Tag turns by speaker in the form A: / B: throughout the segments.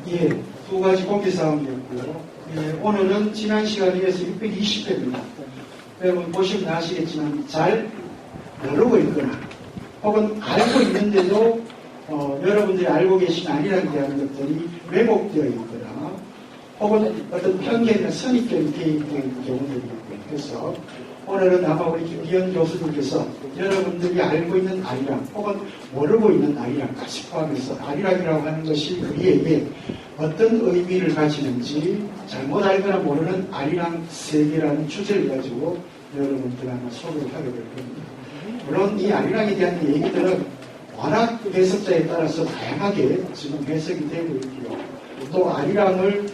A: 예, 두 가지 공지사항이었고요. 예, 오늘은 지난 시간에 이어서 620회입니다. 여러분 보시면 아시겠지만 잘 모르고 있거나 혹은 알고 있는데도 여러분들이 알고 계신 아니라는 대한 것들이 왜곡되어 있거나 혹은 어떤 편견이나 선입견이 개입되어 있는 경우들이 있고요. 그래서 오늘은 아마 우리 김기현 교수님께서 여러분들이 알고 있는 아리랑 혹은 모르고 있는 아리랑까지 포함해서 아리랑이라고 하는 것이 우리에게 어떤 의미를 가지는지 잘못 알거나 모르는 아리랑 세계라는 주제를 가지고 여러분들 아마 소개를 하게 될 겁니다. 물론 이 아리랑에 대한 얘기들은 워낙 해석자에 따라서 다양하게 지금 해석이 되고 있고요. 또 아리랑을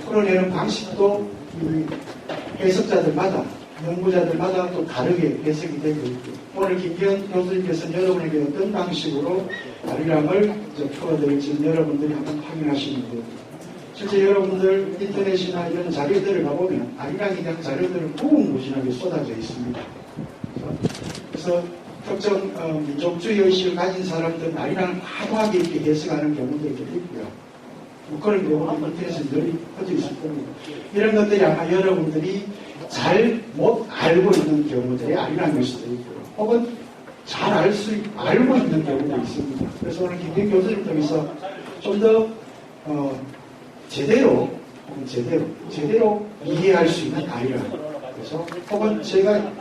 A: 풀어내는 방식도 이 해석자들마다 연구자들마다 또 다르게 해석이 되고 있고 오늘 김기현 교수님께서는 여러분에게 어떤 방식으로 아리랑을 풀어드릴지 여러분들이 한번 확인하시면 됩니다. 실제 여러분들 인터넷이나 이런 자료들을 가보면 아리랑에 대한 자료들은 무궁무진하게 쏟아져 있습니다. 그래서 특정 민족주의 의식을 가진 사람들은 아리랑을 과도하게 이렇게 해석하는 경우도 있고요. 그런 경우는 인터넷에 늘 퍼져 있을 겁니다. 이런 것들이 아마 여러분들이 잘 못 알고 있는 경우들이 아리랑일 수도 있고요. 혹은 잘 알고 있는 경우도 있습니다. 그래서 오늘 김기현 교수님 통해서 좀 더 제대로 이해할 수 있는 아리랑. 그래서 혹은 제가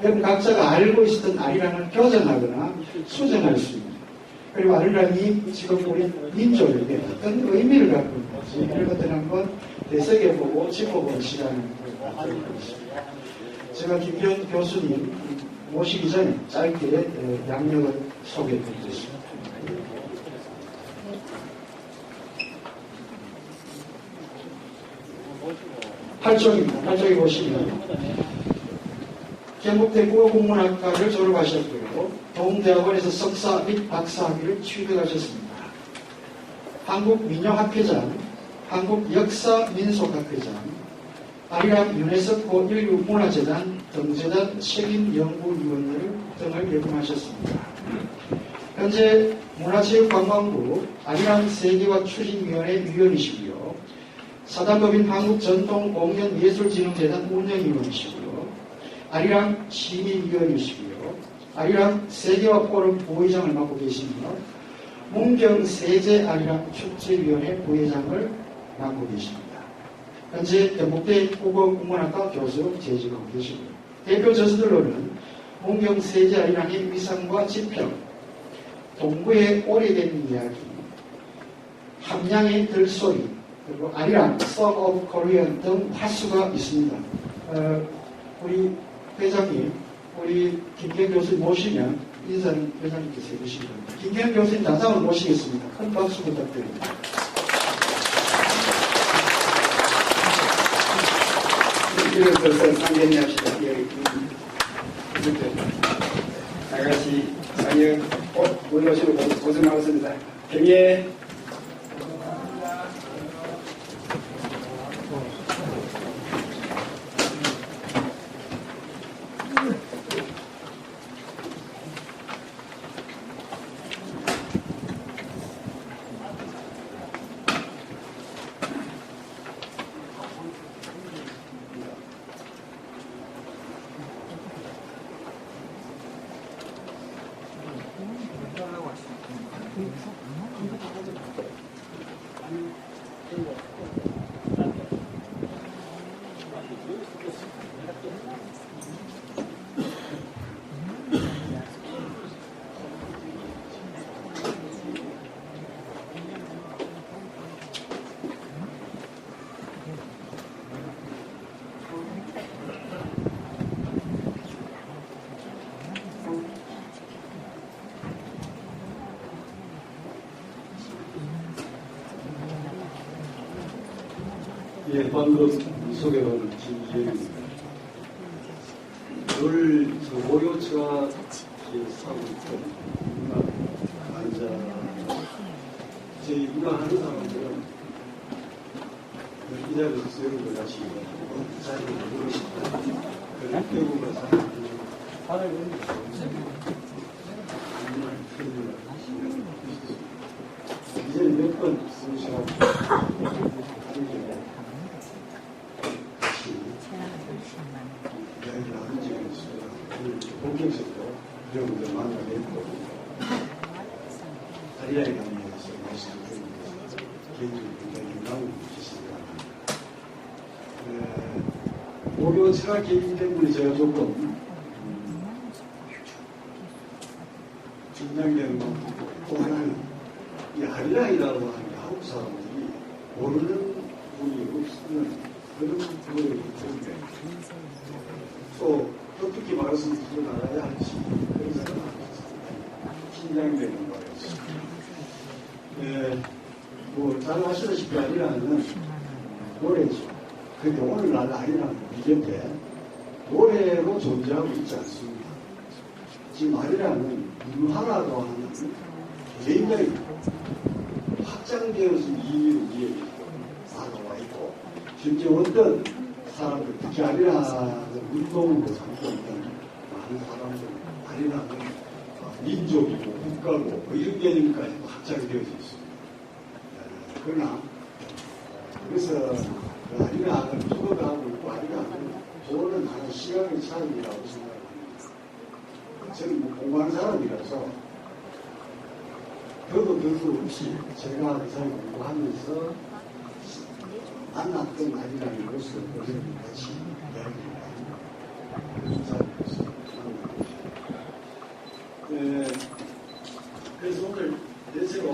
A: 여러분 각자가 알고 있었던 아리랑을 교정하거나 수정할 수 있는 그리고 아리랑이 지금 우리 민족에게 어떤 의미를 갖고 있는지 이런 것들을 한번 되새겨보고 짚어보는 시간을 갖도록 하겠습니다. 제가 김기현 교수님 모시기 전에 짧게 양력을 소개해드리겠습니다. 8쪽입니다. 8쪽에 보시면 경북대 국어국문학과를 졸업하셨고요. 동대학원에서 석사 및 박사학위를 취득하셨습니다. 한국민요학회장, 한국역사민속학회장, 아리랑 유네스코 인류문화재단 등재단 책임연구위원회를 등을 역임하셨습니다. 현재 문화체육관광부 아리랑 세계화 추진위원회 위원이시고요. 사단법인 한국전통공연예술진흥재단 운영위원이시고요. 아리랑 심의위원이시고요. 아리랑 세계화 포럼 부회장을 맡고 계시며 문경세제 아리랑 축제위원회 부회장을 맡고 계십니다. 현재 경북대 국어국문학과 교수로 재직하고 계시고요. 대표 저서들로는 문경세제 아리랑의 위상과 지평, 동구의 오래된 이야기, 함양의 들소리, 그리고 아리랑, Song of Korean 등 화수가 있습니다. 우리 회장님, 우리 김기현 교수님 모시면 인사는 회장님께서 해주시기 바랍니다. 김기현 교수님 단상을 모시겠습니다. 큰 박수 부탁드립니다.
B: 이래서 상견례합시다. 나같이 상영 올라오시고 고생하셨습니다. 경례.
A: 예, 방금 소개받은 김기현입니다. 늘 모료처와 사고 있던 앉아 저희 문화하는 사람들은 이 자리에서 여러분들 같이 자리를 모르고 싶다. 그걸 배우고 사는 이제는 몇 번 쓰시라고
C: 개인적으로 굉장히 영감을 주셨습니다. 고교 철학계이기 때문에 제가 조금 긴장되는 것 같고, 또 하나는 이 아리랑이라고 하는 게 한국 사람들이 모르는 분이 없으면 그런 부분이 있는데, 또 어떻게 말씀을 드러나가야 할지 그런 생각을 하고 있습니다. 긴장되는 거였습니다. 뭐 잘 아시다시피 아리랑은 노래죠. 근데 오늘날 아리랑은 이건데 노래로 존재하고 있지 않습니다. 지금 아리랑은 문화라고 하는 굉장히 확장되어서 이미로 위에 나와 있고, 실제 어떤 사람들, 특히 아리랑을 운동으로 삼고 있는 많은 사람들, 아리랑은 민족이고 국가고 뭐 이런 개념까지 확장되어져 있습니다. 그러나 그래서 그 아리랑을 죽어가고 있고, 아리랑은 저는 하나의 시간의 차이라고 생각합니다. 저는 뭐 공부하는 사람이라서 더도 덜도 없이 제가 그 사람 공부하면서 만났던 아리랑의 모습을 같이 이야기를 하는 사람이었습니다. 그래서 오늘 대체로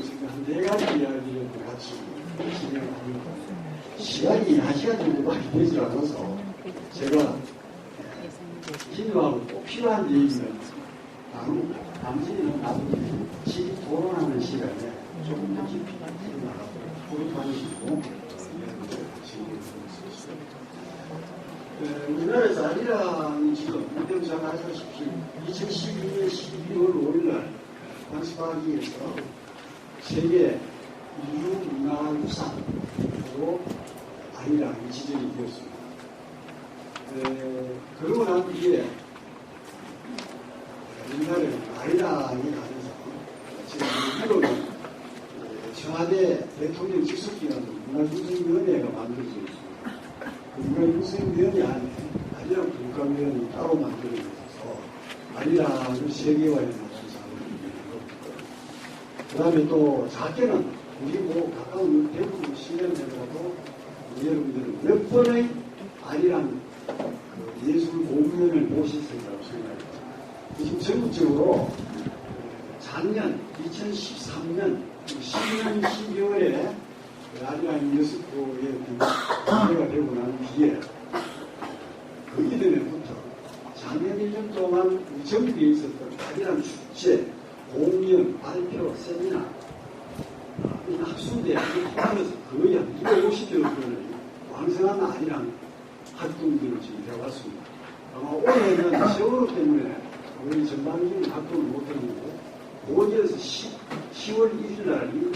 C: 지금 한 4가지 이야기를 같이 진행합니다. 시간이 1시간 정도밖에 되지 않아서 제가 진우하고 꼭 필요한 얘기는 나누고 남진이는 나중에 질의 토론하는 시간에 조금 더 깊이 나가고 고립하시고 우리나라에서 아리랑이 지금 무대장 아시다시피 2012년 12월 5일날 방시파기에서 세계 인류문화유산으로 아리랑이 지정이 되었습니다. 그러고 난 뒤에 옛날에는 아리랑이 가면서 지금 미국은 청와대 대통령 직속기관으로 문화유산위원회가 만들어져 있습니다. 그 문화유산위원회 안에 아리랑 분과위원회가 따로 만들어져 있어서 아리랑을 세계화해 나가는 그 다음에 또 작게는 우리 뭐 가까운 대부분 시간에라도 여러분들은 몇 번의 아리랑 그 예술 공연을 보셨으리라고 생각합니다. 지금 전국적으로 작년 2013년 12년 12월에 아리랑 유네스코에 기회가 되고 난 뒤에 그 이듬해부터 작년 1년 동안 전국에 있었던 아리랑 축제, 공연, 발표, 세미나, 학술대학을 포함해서 거의 한 250여 건의 왕성한 아리랑 활동들을 지금 해왔습니다. 아마 올해는 세월호 때문에 우리 전반적인 활동을 못했는데 5월에서 10월 1일 날이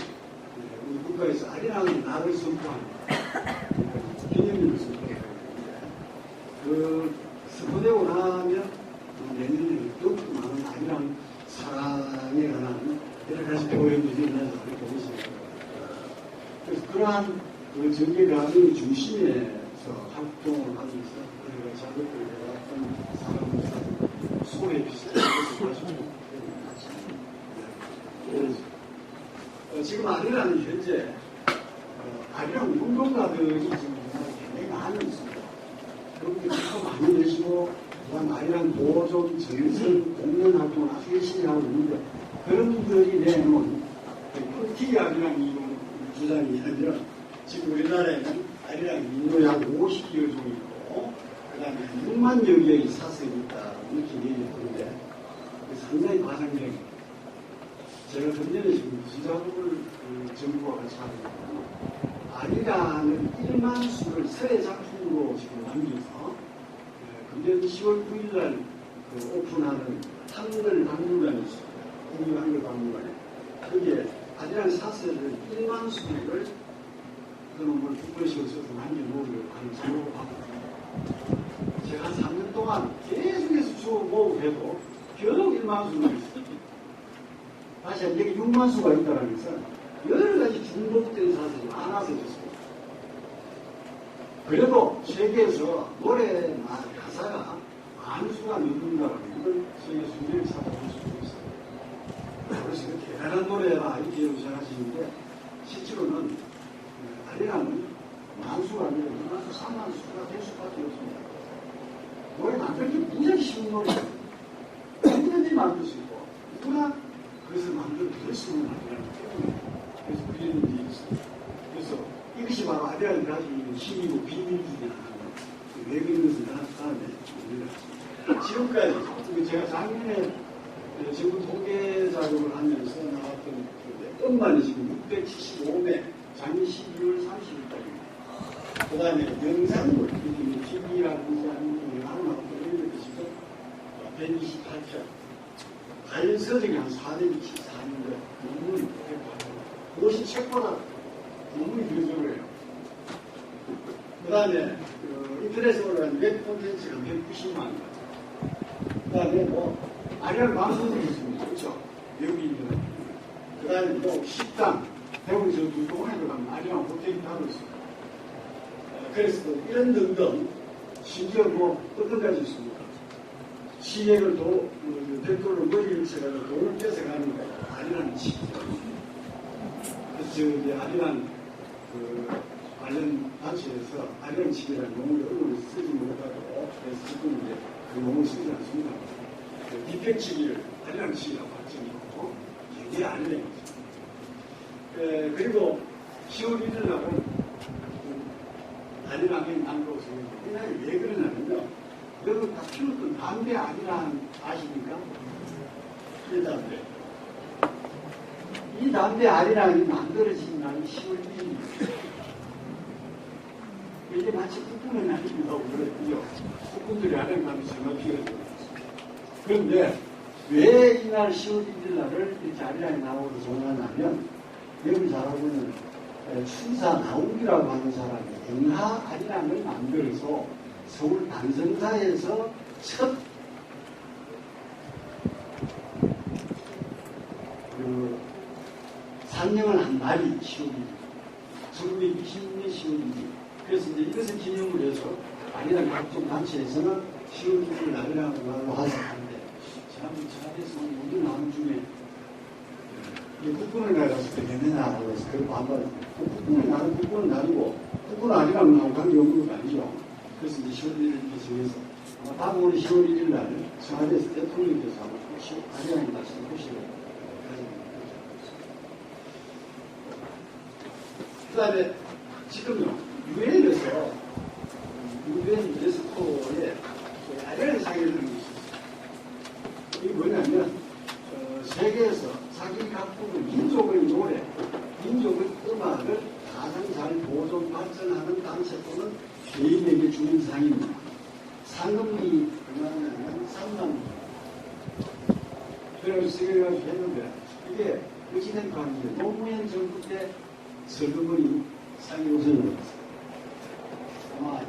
C: 우리 국가에서 아리랑 날을 선포하는 기념일을 선포했는데 그 선포되고 나면 내년에는 더욱 많은 아리랑 사랑에 관한 여러 가지 표현들이 있는 우리 보고 있습니다. 그래서 그러한 그 전개감의 중심에서 활동을 하면서 우리가 자극을 해왔던 사람들 소에 비슷한 것을 가지고 지금 아리랑은 현재 아리랑 운동가들이 지금 굉장히 많이 있습니다. 그분들이 참 많이 계시고 또한 아리랑 보존, 전선, 공연 활동을 아주 열심히 하고 있는데 그런 분들이 내놓은 꿀티 아리랑 이론 주장이 아니라 지금 우리나라에는 아리랑 인도에 한 50여 종이 있고 그 다음에 6만여 개의 사설이 있다 이렇게 얘기했는데 상당히 과장적입니다. 제가 전전에 지금 기자국을 정부와 같이 하고 있고 아리랑은 1만 수를 새 작품으로 지금 남겨서 금년 10월 9일날 오픈하는 한글 박물관이 있습니다. 국립 한글 박물관에 거기에 아리랑 사설을 1만 수를 그놈을 북글씨로 써서 남겨놓으려고 하는 작업을 하고 있습니다. 제가 한 3년 동안 계속해서 주워 모으고 해도 겨우 1만 수를 있습니다. 다시 한 여기 6만 수가 있다는 것은 여러 가지 중복된 사실이 많아서 좋습니다. 그래도 세계에서 노래 가사가 많은 수가 넘는다는 걸 세계 순위를 찾아볼 수 있어요. 그래서 대단한 노래라 이렇게 생각하시는데 실제로는 아리랑은 만수가 아니라 2만수, 3만수가 될 수밖에 없습니다. 노래 만들기 무지하게 쉬운 노래예요. 언제든지 만들 수 있고 누구나 그것을 만들어낼 수 있는 아리랑이기 때문에 그래서 그리는 일이 있습니다. 그래서 이것이 바로 아리랑이 가지고 있는 힘이고 비밀 중에 하나입니다. 왜 그런 것을 다음에 우리가 지금까지 제가 작년에 지금 통계 작업을 하면서 나왔던 음반이 지금 675매 작년 12월 30일까지입니다. 그 다음에 영상물, TV라든지 아니면 영화나 이런 것이 지금 128편. 자연서적이 한 424인데 논문이 108편. 그것이 책보다 논문이 더 적어요. 그 다음에 인터넷에 올라간 웹 콘텐츠가 190만. 그 다음에 아리랑 방송도 있습니다. 그렇죠? 외국인들. 그 다음에 또 식당, 대부분 저 동원에 들어가면 아리랑 호텔이 따로 있습니다. 그래서 이런 등등, 심지어 어떤 가지 있습니까? 시액을 백돌로 머리를 쳐가지고 돈을 뺏어가는 거예요. 아리랑 칩니다. 그래서 아리랑 관련 단체에서 아리랑 칩이라는 용어를 언어를 쓰지 못하고, 그래서 지금 이제 그 용어를 쓰지 않습니다. 디펙치기를 아리랑 칩이라고 할 정도고, 굉장히 아리랑이죠. 그리고 10월 1일 날은 아리랑이 남도서 이날이 왜 그러냐면요. 여러분 다 피웠던 담배 아리랑 아십니까? 이 담배. 이 담배 아리랑이 만들어진 날이 10월 1일입니다. 이게 마치 국군의 날이기도 하고 그랬고요. 국군들이 아리랑 담배 정말 피워요. 그런데 왜 이날 10월 1일 날을 이렇게 아리랑이 나오고 정하냐면 여러분 잘 알고 있는 춘사 나욱이라고 하는 사람이 eng하 아리랑을 만들어서 서울 단성사에서 첫 상영을 한 날이 10월입니다. 1920년 10월입니다. 그래서 이제 이것을 기념을 해서 아리랑 각종 단체에서는 10월 1일 아리랑으로 하셨는데 지난해서 오늘 나온 중에 국군의 날 갔을 때 되느냐고 해서 그걸 반발. 국군의 날은 국군의 날이고 국군은 아리랑 나오고 관계없는 건 아니죠. 그래서 이제 10월 1일 이렇게 정해서 아마 다음 올 10월 1일 날 청와대에서 대통령께서 아마 아리랑에 다시 호시를 그 다음에 지금요 유엔에서 유엔 유네스코에 아리랑 상의를 하는 게 있었어요. 이게 뭐냐면 세계에서 자기 각국의 민족의 노래, 민족의 음악을 가장 잘 보존 발전하는 단체 또는 개인에게 주는 상입니다. 상금이 얼마냐면 3만 원. 그래서 세계가 했는데 이게 어찌된 관계예요. 노무현 정부 때 서금이 상이 우선을 했어요. 아마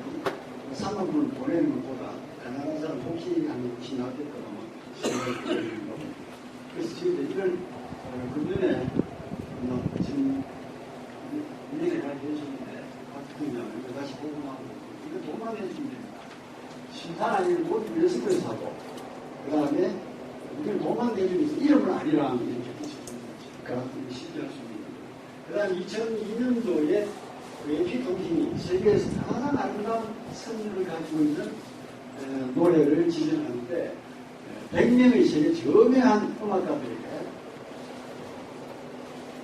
C: 3만 원을 보내는 것보다 가난한 사람 혹시 하는 것이 낫겠다 아마 그래서 지금 이런 금년에 지금 1년에 가게 해주는데 같은 이거 다시 보고하고 이거 돈만 해주면 됩니다. 심사는 아니고 모두 레스토에서 하고 그 다음에 우리는 돈만 내주면서 이름을 아리랑 이렇게 붙여주는 거지. 그러니까 쉽게 할 수 있는 그 다음 2002년도에 AP통신이 세계에서 가장 아름다운 선율을 가지고 있는 노래를 지정하는데 100명의 세계 저명한 음악가들에게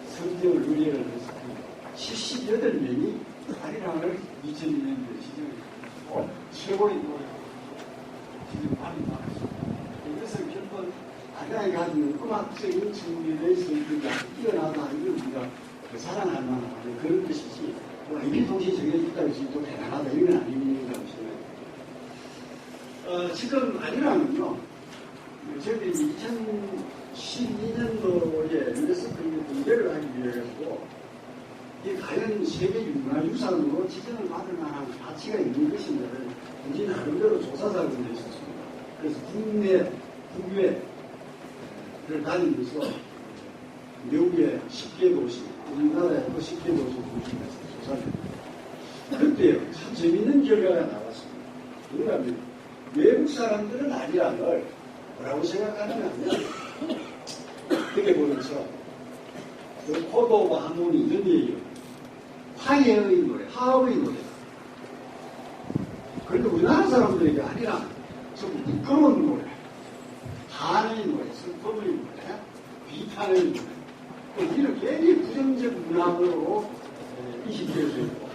C: 성적을 의뢰를 해서 78명이 아리랑을 2002년도에 지정했고 최고의 노래 지금 많이 나왔습니다. 이것은 결국 아리랑이 가지고 있는 음악적인 측면의 성격이 뛰어나다 이걸 우리가 사랑할 만한 그런 것이지 AP통신이 정해줬다고 지금 또 대단하다 이건 아닙니다. 지금 아리랑은요 저희들이 2012년도에 유네스코 공개를 하기 위해서 이게 과연 세계 문화유산으로 지정을 받을 만한 가치가 있는 것인가를 우리 나름대로 조사 작업을 했었습니다. 그래서 국내, 국외를 다니면서 미국의 10개 도시, 우리나라의 또 10개 도시 중심에서 조사를 했습니다. 그때요, 참 재밌는 결과가 나왔습니다. 뭐냐면 외국 사람들은 아리랑을 뭐라고 생각하냐면 어떻게 보면서 그 코도와 하모니 이런 얘기예요. 하예의 노래, 하의 노래. 그런데 우리나라 사람들에게 아니라 좀 부끄러운 노래, 한의 노래, 슬픔의 노래, 비판의 노래, 또 이런 굉장히 부정적 문학으로 인식되어져 있고,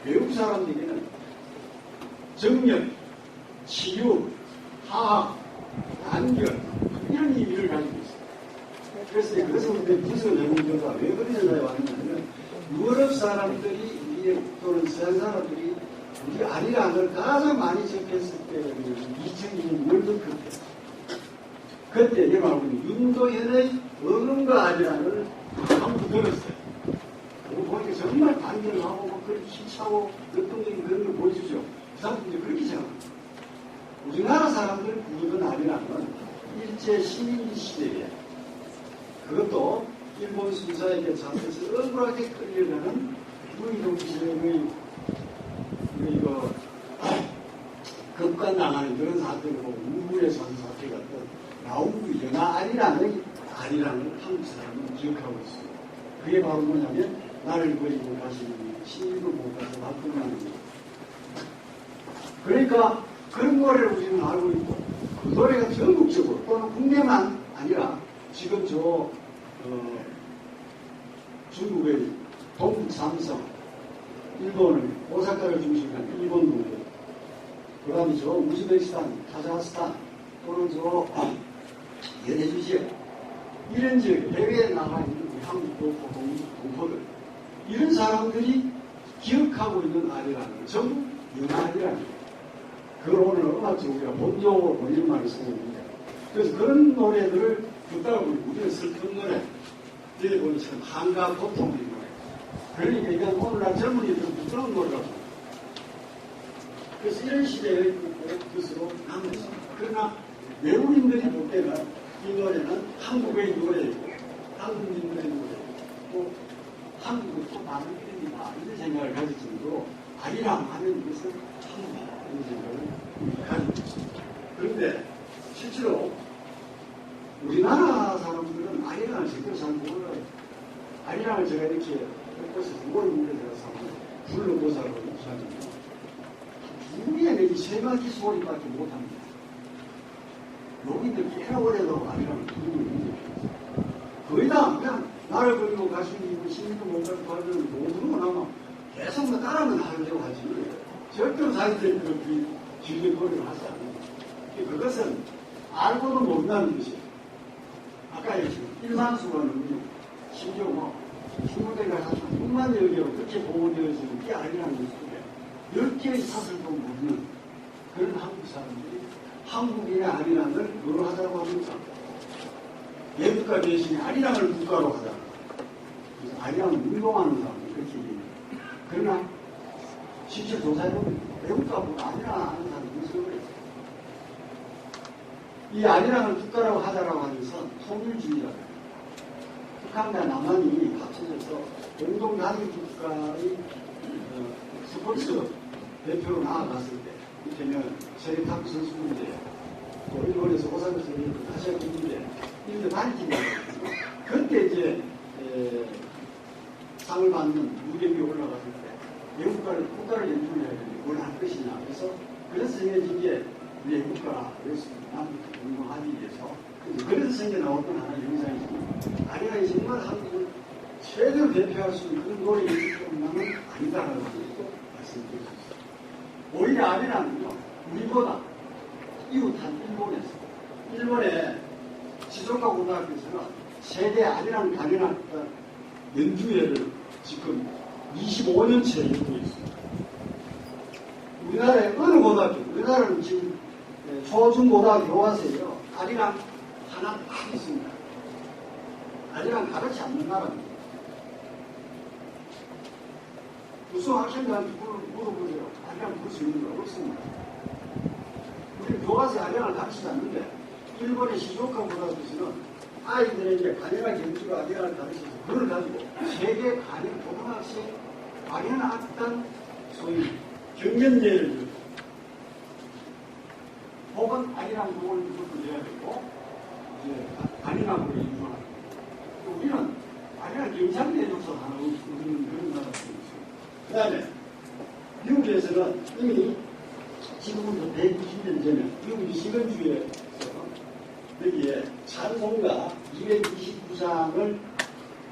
C: 외국 사람들에게는 정력, 치유, 화학, 단결, 이런 의미를 가지고 있어요. 그래서 우리 부서 전문가가 왜 그런 생각이 왔냐면, 유럽 사람들이, 또는 서양 사람들이 우리 아리랑을 가장 많이 접했을 때, 2002년 월드컵 때. 그때 이게 바로 윤도현의 어른과 아리랑을 한번 들었어요. 그거 보니까 정말 단결하고, 막 그렇게 힘차고, 역동적인 그런 걸 보여주죠. 그 사람들이 그렇게 생각합니다. 우리나라 사람들 부르던 아리랑은 일제 식민지 시대에 그것도 일본 순사에게 잡혀서 억울하게 끌려가는 무의동지의 이거 급간당하는 그런 사태로 우물에 선 사태 같은 나오고 연하 아리랑을 한국 사람은 기억하고 있습니다. 그게 바로 뭐냐면 나를 버리고 가시는 신일도 못 가서 나쁘는 거예요. 그러니까 그런 노래를 우리는 알고 있고 그 노래가 전국적으로 또는 국내만 아니라 지금 중국의 동북 삼성, 일본의 오사카를 중심으로 한 일본 노래, 그 다음에 우즈베키스탄, 카자흐스탄, 또는 연해주 지역, 이런 지역, 해외에 나가 있는 우리 한국 동포들, 이런 사람들이 기억하고 있는 아리랑은 전부 연아리랑이에요. 그걸 오늘 음악적으로 우리가 본적으로 보이는 말을 쓰는데, 그래서 그런 노래들을 듣다 보니 우리는 슬픈 노래, 여기 보니 참 한가 고통의 노래. 그러니까 이건 오늘날 젊은이들은 부끄러운 노래라고. 그래서 이런 시대의 뜻으로 남아있습니다. 그러나 외국인들이 볼 때는 이 노래는 한국의 노래이고, 한국인들의 노래이고, 또 한국의 또 다른 이름이다. 이런 생각을 가질 정도로 아리랑 하는 이것은 한국이다. 이런 생각을 가지고 있습니다. 그런데 실제로 우리나라 사람들은 아리랑을 제대로 잘 몰라요. 아리랑을 제가 이렇게 꺾어서 두번 물에 들어서 불러보자고 하잖아요. 두개 내지 세 마디 소리밖에 못합니다. 여기들 꽤나 오래도 아리랑을 부르고 있는 거예요. 거의 다 그냥 나를 버리고 가시는 신도 못 가고 하는 모두는 아마 계속 따라만 하려고 하지. 절대로 자기들이 그렇게 길게 노래를 하지 않아요. 그것은 알고도 모른다는 것이에요. 아까 얘기했지만 일만수가는 심지어 중국대가 한 6만 여기로 그렇게 보호되어지는 게 아니라는 것인데 10개의 사슬도 모르는 그런 한국 사람들이 한국인의 아리랑을 노력하자고 합니다. 외국가 대신에 아리랑을 국가로 하자. 그래서 아리랑을 운동하는 사람이 그렇게 얘기해요. 그러나 실제 조사해보면 외국가보다 아리랑 하는 사람이 무슨 거예요? 이 아리랑을 국가라고 하자라고 하는 것은 통일주의라고 해요. 북한과 남한이 합쳐져서 공동단일국가의 스포츠 대표로 나아갔을 때, 이를테면 세계 탁구 선수 문제, 또 일본에서 오사카 선수 아시아 문제, 이런 데 단일팀이 그때 이제 상을 받는 무대위에 올라갔을 때 국가를 연주를 해야 되는데 뭘 할 것이냐. 그래서 생겨진 게 외국가였습니다. 남북 공동하기 위해서. 그래서 생겨나왔던 하나의 영상이지만 아리랑이 정말 한국을 최대로 대표할 수 있는 그런 노래이기 때문에 아니다라는 것도 말씀드릴 수 있습니다. 오히려 아리랑은요, 우리보다 이웃한 일본의 지존과 고등학교에서는 세계 아리랑 단연학과 연주회를 지금 25년째 열고 있습니다. 우리나라의 어느 고등학교, 우리나라는 지금 초중고등학교 교과서에요, 아리랑 하나 딱 있습니다. 아리랑 가르치 않는 나라입니다. 무슨 학생들한테 물어보세요. 아리랑 부를 수 있는 거 없습니다. 우리 교과서에 아리랑을 가르치지 않는데 일본의 시조카 고등학교에서는 아이들에게 가령한 경주가 아리랑을 가르쳐서 그걸 가지고 세계 가령 고등학생 가령 악단 소위 경연대회를 혹은 아리랑 공을 무조건 내야 되고 아리랑으로 인정하고 우리는 아리랑 경상대에 줘서 하나 없는 그런 나라가 있어요. 그 다음에 미국에서는 이미 지금부터 120년 전에 미국이 시건주의에서 여기에 찬송가 229장을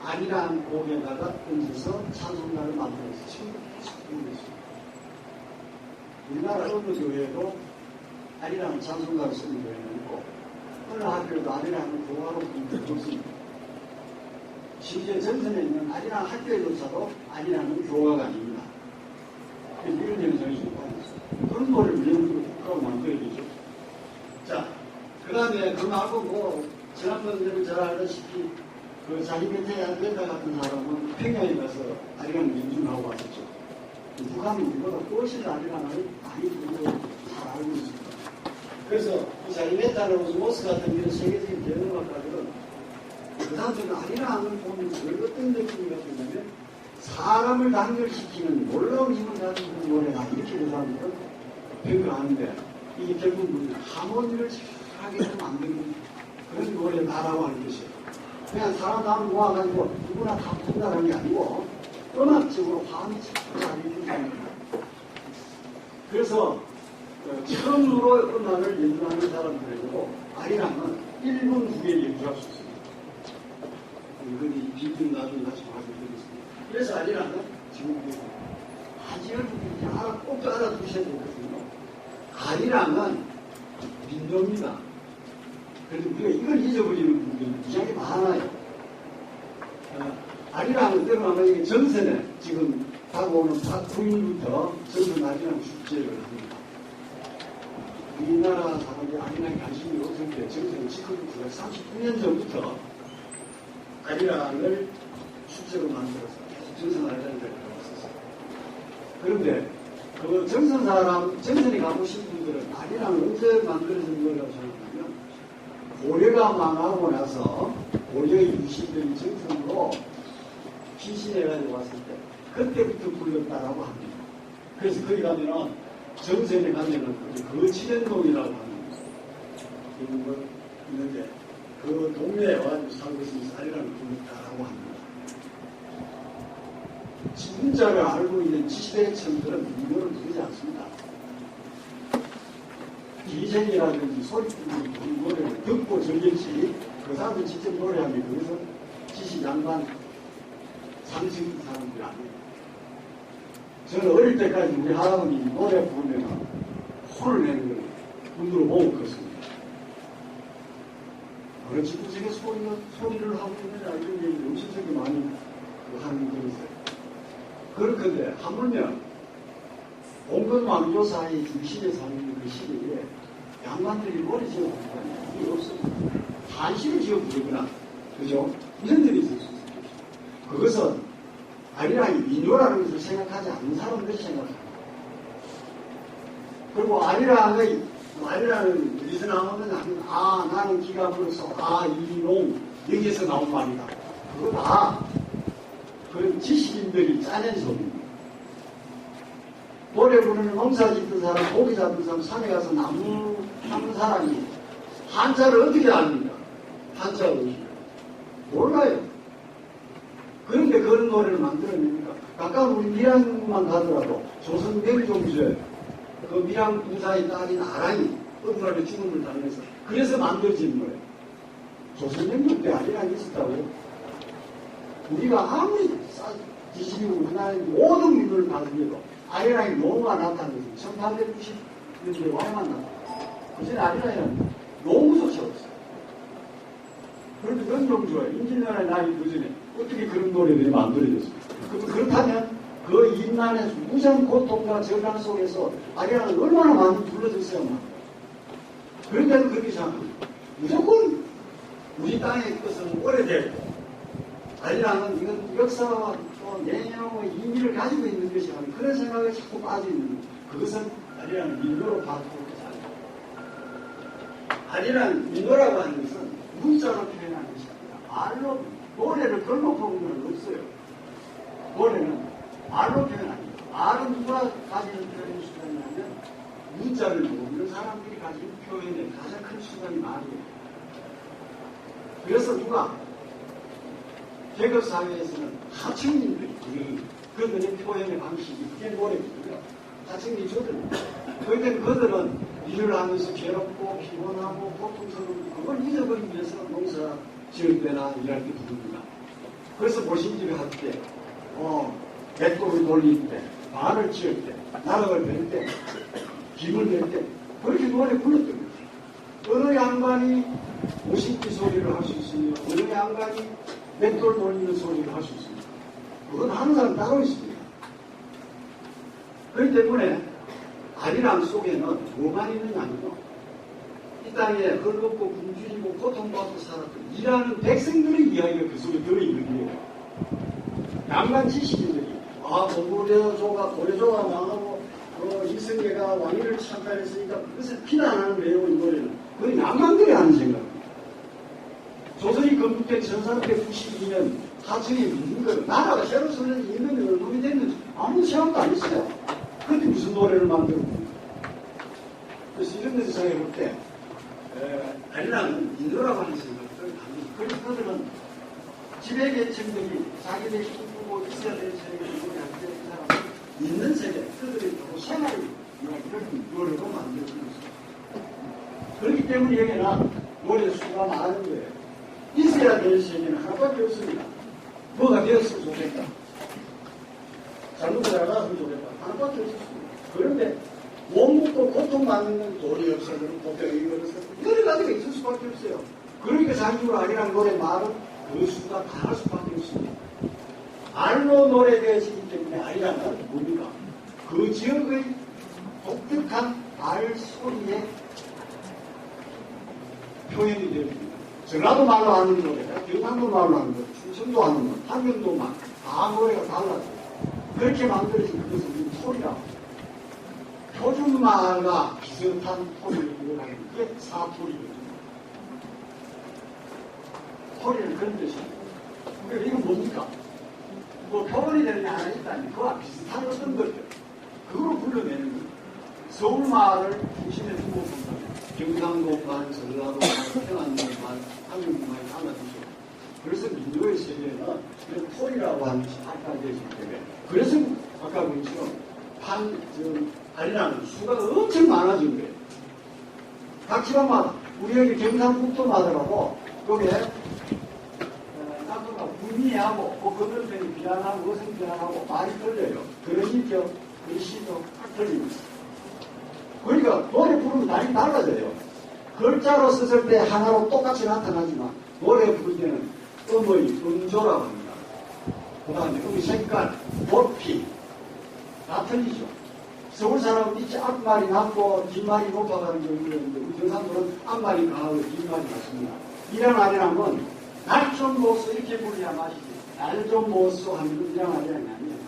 C: 아리랑 곡에다가 얹어서 찬송가를 만들어서 지금했습니다. 우리나라 어느 교회도 아리랑 찬송가를 쓰는 교회는 있고 어느 학교도 아리랑을 교화로 부르는 것도 없습니다. 심지어 전선에 있는 아리랑 학교에조차도 아리랑은 교화가 아닙니다. 이런 현상이 있습니다. 그런 노래를 미국으로 국가로 만들어야 되죠. 자, 그 다음에 그 말고 뭐 지난번에 잘 알다시피 그 자기 곁에 안된다 같은 사람은 평양에 가서 아리랑 연주하고 왔었죠. 북한은 우리보다 훨씬 아리랑을 많이 부르고 잘 알고 있습니다. 그래서 이 자기 메타나 오스모스 같은 이런 세계적인 대중음악가들은 그 사람들은 아리랑을 보면 어떤 느낌이 같으냐면 사람을 단결시키는 놀라운 힘을 가진 그런 노래다 이렇게 그 사람들은 평가하는데 이게 결국은 하모니를 잘하게 만드는 그런 노래다라고 하는 것이에요. 그냥 사람 다 모아가지고 누구나 다 부른다는 게 아니고 음악적으로 화음이 잘 이루어집니다. 그래서 처음으로 음악을 연주하는 사람들에게도 아리랑은 1분 2개 연주할 수 있습니다. 이건 비디오 나중에 다시 말씀드리겠습니다. 그래서 아리랑은 지금 아주 꼭 알아두셔야 되거든요. 아리랑은 민요입니다. 그래서 우리가 이걸 잊어버리는 분들이 굉장히 많아요. 아리랑은 들어가면 이게 전선에 지금 다가오는 9일부터 전선 아리랑 축제를 합니다. 우리나라 사람들이 아리랑에 관심이 없을 때 전선에 지금부터 39년 전부터 아리랑을 축제로 만들어서 계속 전선 아리랑을 들어갔었어요. 그런데 그 전선에 가보신 분들은 아리랑을 언제 만들어진 거라고 생각하면 고려가 망하고 나서 고려의 유신들이 전선으로 피신해가지고 왔을 때 그때부터 불렀다라고 합니다. 그래서 거기 가면은 정선에 가면은 거치련동이라고 하는 그런 거 있는데 그 동네에 와가지고 살고 있으면서 아리랑을 불렀다라고 합니다. 진짜를 알고 있는 지시대청들은 민요를 부르지 않습니다. 기생이라든지 소리꾼이 부르는 노래를 듣고 즐겼지 그 사람들 직접 노래하면 그것은 지시 양반 상식 사람들이 아니에요. 저는 어릴 때까지 우리 할아버지 노래 부르면 혼을 내는 걸 눈으로 보고 컸습니다. 어느 집구석에 소리를 하고 있느냐 이런 얘기를 엄청나게 많이 하는 게 있어요. 그렇건데 하물며 봉건왕조사의 중심에 사는 그 시대에 양반들이 머리 지어 부르는 게 없습니다. 한시를 지어 부르거나 그죠? 이런 일이 있을 수 있어요. 그것은 아리랑이 민요라는 것을 생각하지 않는 사람들이 생각합니다. 그리고 아리랑을 어디서 나오면 나는 기가 불어서 이농 여기에서 나온 말이다. 그거 다 그런 지식인들이 짜낸 소리입니다. 노래 부르는 농사 짓던 사람, 고기 잡는 사람, 산에 가서 나무 하는 사람이 한자를 어떻게 압니까? 한자를 몰라요. 그런데 그런 노래를 만들어냅니까? 가까운 우리 밀양만 가더라도 조선 명종주에 그 밀양 부사의 딸인 아랑이 억울하게 죽음을 당해서 그래서 만들어진 노래. 조선 명종 때 아리랑이 있었다고요? 우리가 아무리 지식이고 우리나라의 모든 민요를 받으려도 아리랑이 노무가 나타난 것은 1890년대에 와야만 나타났어요. 그 전에 아리랑이는 노무조차 없어요. 그런데 명종주와 임진왜란의 나기 그 전에 어떻게 그런 노래들이 만들어졌습니까? 그렇다면 그 인난의 무장 고통과 절망 속에서 아리랑을 얼마나 많이 불러줬어야만. 그런데도 그렇게 생각합니다. 무조건 우리 땅의 것은 오래되고 아리랑은 이건 역사와 또 내용의 의미를 가지고 있는 것이 아닌 그런 생각에 자꾸 빠져있는 그것은 아리랑을 민요로 바꾸고 아리랑 민요라고 하는 것은 문자로 표현하는 것이 아니라 말로 노래를 걸로 부르는 건 없어요. 노래는 말로 표현합니다. 말은 누가 가지는 표현의 수단이냐면 문자를 모르는 사람들이 가지는 표현의 가장 큰 수단이 말이에요. 그래서 누가 계급사회에서는 하층민들이 그들의 표현의 방식이 그게 노래거든요. 자칭 미주들. 그런데 그들은 일을 하면서 괴롭고 피곤하고 고통스럽고 그걸 잊어버리기 위해서 농사 지을 때나 일할 때 부릅니다. 그래서 모심집에 할 때, 맷돌을 돌릴 때, 말을 지을 때, 나락을 벨 때, 김을 벨 때, 그렇게 노래 불렀던 거죠. 어느 양반이 모심기 소리를 할 수 있으며, 어느 양반이 맷돌 돌리는 소리를 할 수 있습니다. 그건 하는 사람 따로 있습니다. 그렇기 때문에 아리랑 속에는 뭐만 있느냐면요. 이 땅에 헐겁고 굶주리고 고통받고 살았던 일하는 백성들의 이야기가 그 속에 들어있는 거예요. 양반 지식인들이 고려조가 망하고 이승계가 왕위를 창탈했으니까 그것을 비난하는 거예요. 이 노래는. 그건 양반들이 하는 생각입니다. 조선이 건국된 1392년 하천에 있는 거 나라가 새로 서는 인명이 얼마나 됐는지 아무 생각도 안 했어요. 그런데 무슨 노래를 만들고 그래서 이런 데서 생각해볼 때 아리랑은 인도라고 하는 생각을 합니다. 그래서 그들은 지배계층들이 자기들이 꿈꾸고 있어야 될 세계를 노래할 때 그 사람은 있는 세계, 그들이 또 생활을 이런 노래로 만들고 있습니다. 그렇기 때문에 여기는 노래 수가 많은 거예요. 있어야 될 세계는 하나밖에 없습니다. 뭐가 되었으면 좋겠다. 잘못 살아갔으면 좋겠다. 하나밖에 없었습니다. 그런데 원국도 고통받는 돈이 없어서 복병이 걸어서 여러 가지가 있을 수밖에 없어요. 그러니까 자기로 아니란 노래 말은 그 수가 다를 수밖에 없습니다. 알로 노래되어지기 때문에 아리랑은 뭡니까? 그 지역의 독특한 알 소리의 표현이 되어집니다. 전라도 말로 하는 노래가 경상도 말로 하는 노래, 충청도 하는 노래, 한경도 말, 다 노래가 달라져요. 그렇게 만들어진 그것은 소리라고. 표준말과 비슷한 소리를 이용하는 게 사투리거든요. 소리는 그런 뜻입니다. 그러니까 이건 뭡니까? 뭐 표현이 되느냐 안 했다니 그와 비슷한 어떤 것들 그걸로 불러내는 거예요. 서울말을 중심에 두고 본다면 경상도말, 전라도말, 평안도말, 한국말이 달라지죠. 그래서 민족의 세계는 이런 토리라고 하는 것이 발달되기 때문에 그래서 아까 본 것처럼 아리랑은 수가 엄청 많아진 거예요. 각 지방마다 우리 여기 경상북도마다라고 거기에 나토가 분미하고 건너편이 비난하고 무엇은 비난하고 말이 틀려요. 그러니까 글씨도 틀립니다. 그러니까 노래 부르면 날이 달라져요. 글자로 썼을 때 하나로 똑같이 나타나지만 노래 부를 때는 음의 음조라고 합니다. 그 다음에 음의 색깔, 높이 다 틀리죠. 서울 사람은 이제 앞말이 낮고 뒷말이 높아가는 경우가 있는데 우리 경상도는 앞말이 강하고 뒷말이 낮습니다. 이런 아리랑은 날 좀 못써 이렇게 부르야 맛이지 날 좀 못써 하면 이런 아리랑이 아니에요.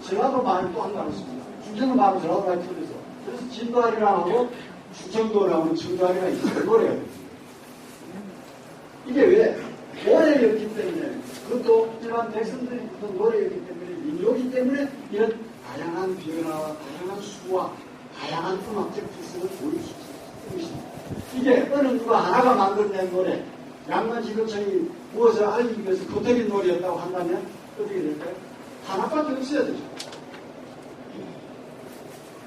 C: 전라도 말이 또 한 가지 있습니다. 충청도 말은 전라도 말이 틀려서 그래서 진도 아리랑하고 충청도 나오는 청도 아리랑이 있어요. 노래가 됩니다. 이게 왜? 노래였기 때문에 그것도 일반 백성들이 부른 노래였기 때문에 민족이기 때문에 이런 다양한 변화와 다양한 수와 다양한 음악적 기술을 보일 수 있는 것입니다. 이게 어느 누가 하나가 만들어낸 노래 양만 지도청이 무엇을 알리기 위해서 도태린 노래였다고 한다면 어떻게 될까요? 하나밖에 없어야 되죠.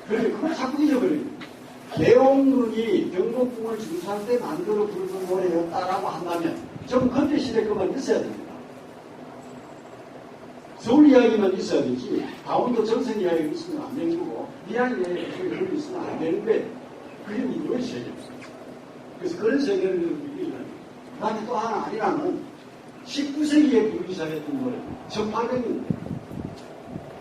C: 그런데 그걸 자꾸 잊어버립니다. 계홍군이 경복궁을 중수할 때 만들어 부르는 노래였다라고 한다면 좀 그때 시대 그만 있어야 됩니다. 서울 이야기만 있어야 되지 강원도 정선 이야기가 있으면 안 되는 거고 미양 이야기가 그런 게 있으면 안 되는데 그게 민족의 세계입니다. 그래서 그런 세계를 얘기하는 그 다음에 또 하나 아리랑은 19세기에 부르기 시작했던 노래 1800년대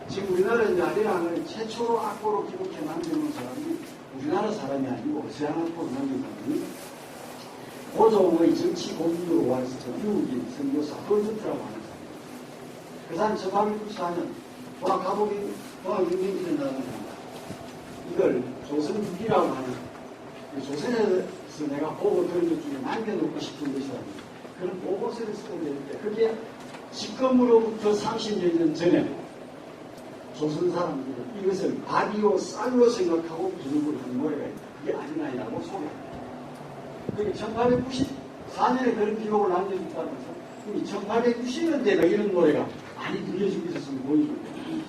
C: 지금 우리나라 이제 아리랑을 최초로 악보로 기록해 만드는 사람이 우리나라 사람이 아니고 서양 악보로 만든 사람이 고종의 정치 공부로 와서 미국인 선교사 헐스트라고 하는 사람. 그 사람이 1894년 동학인민길에 나가는 겁니다. 이걸 조선국이라고 하는 조선에서 내가 보고 들은 것 중에 남겨놓고 싶은 것이라는 그런 보고서를 쓰고 있는데 그게 직검으로부터 30년 전에 조선 사람들은 이것을 밥이요 쌀로 생각하고 기록을 한 노래가 있다. 그게 아리랑이라고 소개합니다. 그게 1894년에 그런 기록을 남겨줬다면서 우리 1890년대가 이런 노래가 많이 들려지고 있었으면 보이죠.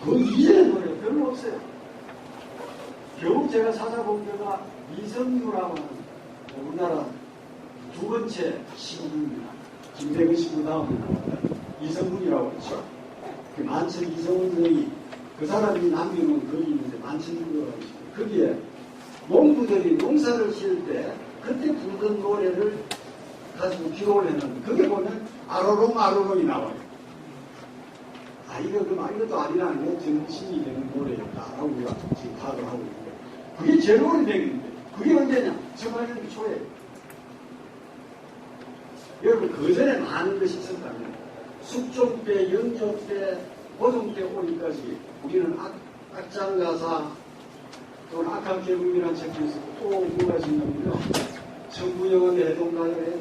C: 그 이전의 노래가 별로 없어요. 겨우 제가 찾아본 데가 이성유라고 하는 우리나라 두 번째 시군입니다. 김대근 시군 다음에 이성군이라고 그랬죠. 그 만천 이성훈 선생이 그 사람이 남겨놓은 글이 있는데 만천이라고 있어요. 거기에 농부들이 농사를 지을 때 그때 부르던 노래를 가지고 기록을 했는데 그게 보면 아로롱 아로롱이 나와요. 아 이것도 아니라는 게 정신이 되는 노래였다라고 우리가 지금 파악을 하고 있는데 그게 제일 오래된 건데 그게 언제냐? 1800년대 초에. 여러분 그 전에 많은 것이 있었다면 숙종 때, 영조 때, 고종 때 오기까지 우리는 악장가사 또는 악학개국이라는 책도 있었고 또 뭐가 있냐면요. 청구영원의 해동가요에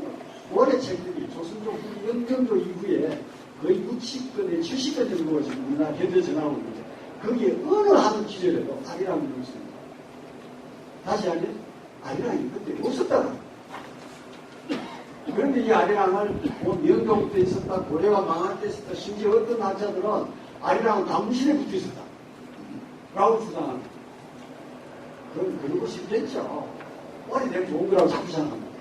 C: 오래 책들이 조선조 후기 영경조 이후에 거의 60건에 70건 정도가 지금 우리나라 견뎌져 나오고 있는데 거기에 어느 한 기절에도 아리랑이 있습니다. 다시 하면 아리랑이 그때 없었다고. 그런데 이 아리랑을 뭐 명동 때 있었다, 고려가 망할 때 있었다, 심지어 어떤 학자들은 아리랑은 단무실에 붙어 있었다. 라고 주장합니다. 그런 거 쉽겠죠. 오래되면 좋은 거라고 자꾸 생각합니다.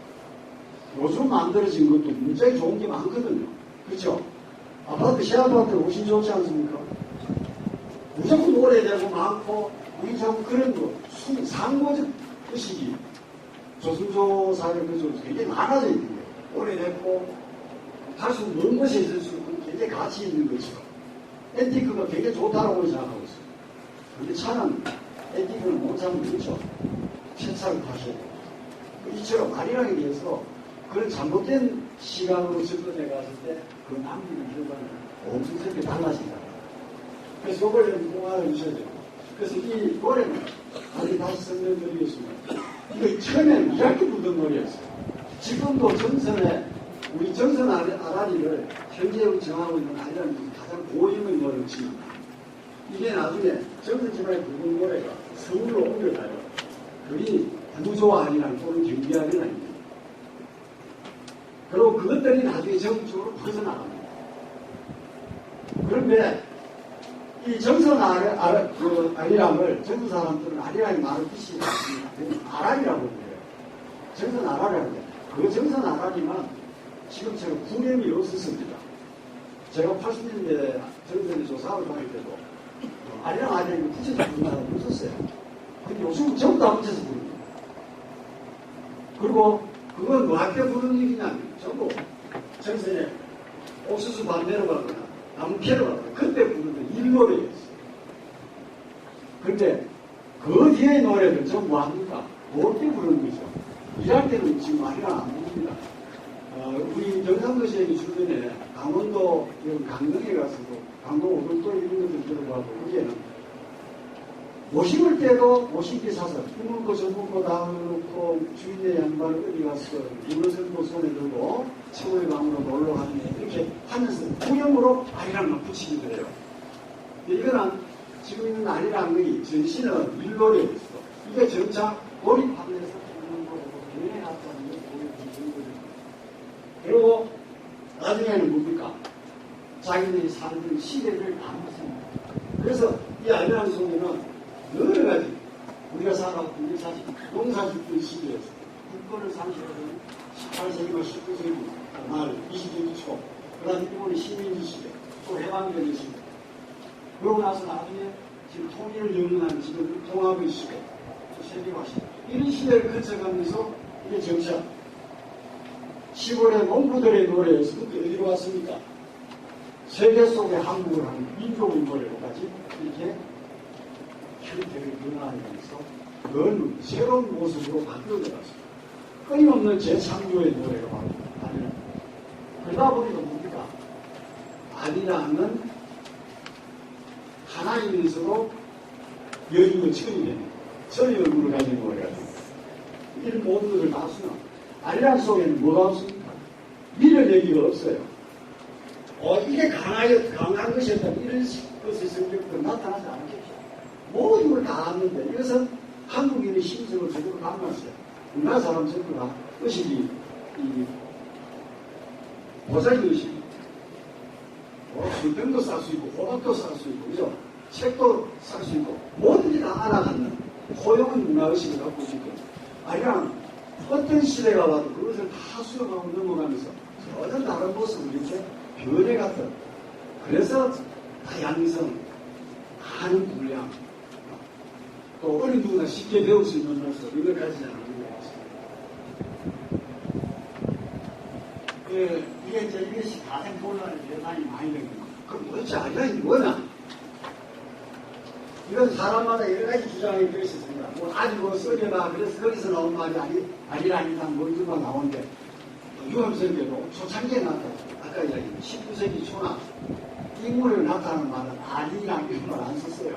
C: 요즘 만들어진 것도 굉장히 좋은 게 많거든요. 그렇죠? 아파트, 시아파트 훨씬 좋지 않습니까? 무조건 오래되고 많고, 우리 좀 그런 거, 상고적 의식이 조선조 사회 그쪽에서 굉장히 많아져 있는 거예요. 오래됐고, 갈수록 먼 곳에 있을수록 굉장히 가치 있는 거죠. 앤티크가 굉장히 좋다고 생각하고 있어요. 근데 차는 앤티크는 못 잡으면 그렇죠. 세차를 하셔야 돼요. 이처럼 아리랑에 대해서 그런 잘못된 시각으로 접근해 갔을 때 그 남기는 결과는 엄청스럽게 달라진다. 그래서 이걸 공화를 주셔야 돼요. 그래서 이 노래는 다시 설명드리겠습니다. 이거 처음에는 2학기 부르던 노래였어요. 지금도 정선에 우리 정선 아라리를 현재 정하고 있는 아리랑이 가장 고유의 노래를 지금 이게 나중에 정선 지방에 부르는 노래가 서울로 옮겨가요. 그게 구조 아리랑 또는 경비 아리랑입니다. 그리고 그것들이 나중에 전국적으로 퍼져나갑니다. 그런데 이 정선 아리랑을 전국 사람들은 아리랑이 말을 뜻이 않습니다. 아라리라고 해요. 정선 아라리라고 해요. 그 정선 아라리만 지금 제가 구념이 없었습니다. 제가 80년대 정선에 조사를 받을 때도 아리랑이 붙여서 부르는 사람이 없었어요. 근데 요즘 전부 다 붙여서 부릅니다. 그리고 그건 뭐학교 부르는 얘기냐면 전부 정선에 옥수수 반대로 가거나 나무 캐러 가거나 그때 부르는 일노래였어요. 그런데 그 뒤에 노래는 전부 뭐합니까? 볼 때 부르는 거죠. 일할 때는 지금 아리랑 안 부릅니다. 우리 경상도시의 주변에 강원도 강릉에 가서도 강도 오돌도 이런 것들 들어가고 거기에는 못 심을 때도 못 심기 사서 이문 거 저문 거 다 놓고 주인의 양반을 어디 가서 이것을 뭐 손에 들고 최고의 방으로 놀러 가는데 이렇게 하면서 구형으로 아리랑만 붙이기도 해요. 이거는 지금 있는 아리랑의 전신은 일거리였어. 이게 점차 고립하면서 부르는 거고 변해놨다는 게 보여주는 거죠. 그리고 나중에는 뭡니까? 자기들이 살던 시대를 담았습니다. 그래서 이 아리랑 속에는 여러 가지 우리가 살아왔던 우리 사실 농사짓던 시기였어요. 국권을 상실하던 18세기와 19세기 말 20세기 초 그 다음에 일본의 식민지 시대 또 해방전의 시대 그러고 나서 나중에 지금 통일을 영원한 지금 통합의 시대 또 세계화 시대 이런 시대를 거쳐가면서 이게 점차 시골의 농부들의 노래에서 그때 어디로 왔습니까? 세계 속에 한국을 하는 민족의 노래로까지 이렇게 형태를 변화하면서 그건 새로운 모습으로 바뀌어져갔습니다. 끊임없는 재창조의 노래가 아니라 그러다 보니까 뭡니까? 아리랑은 하나이면서도 여인과 천이 되는 천의 얼굴을 가진 노래가 됩니다. 이런 모든 것을 다 쓰나 아리랑 속에는 뭐가 없습니까? 미련 얘기가 없어요. 이게 강한 것이었다면 이런 것의 성격도 나타나지 않겠죠. 모든 걸 다 아는데 이것은 한국인의 심성을 제대로 담았어요. 우리나라 사람 전부 다 의식이 보살의 의식, 술병도 쌀 수 있고, 호박도 쌀 수 있고, 그죠? 책도 쌀 수 있고, 뭐든지 다 알아가는 고용한 문화의식을 갖고 있고, 아니랑 어떤 시대가 와도 그것을 다 수용하고 넘어가면서 전혀 다른 모습을 이렇게 변해갔던. 그래서 다양성, 많은 분량, 또 어린 누구나 쉽게 배울 수 있는 모습, 이걸 가지지 않는 것 같습니다. 이게 이제 이것이 가장 혼란의 대상이 많이 된 겁니다. 그럼 도대체 아리랑이 뭐냐? 이건 사람마다 여러 가지 주장이 되어 있습니다. 뭐 아직 뭐 써내봐. 그래서 거기서 나온 말이 아리랑이다 뭐 이런 거 나오는데 유럽설계도 초창기에 나타났다. 아까 이야기한 19세기 초나 인물을 나타나는 말은 아리랑 이런 말 안 썼어요.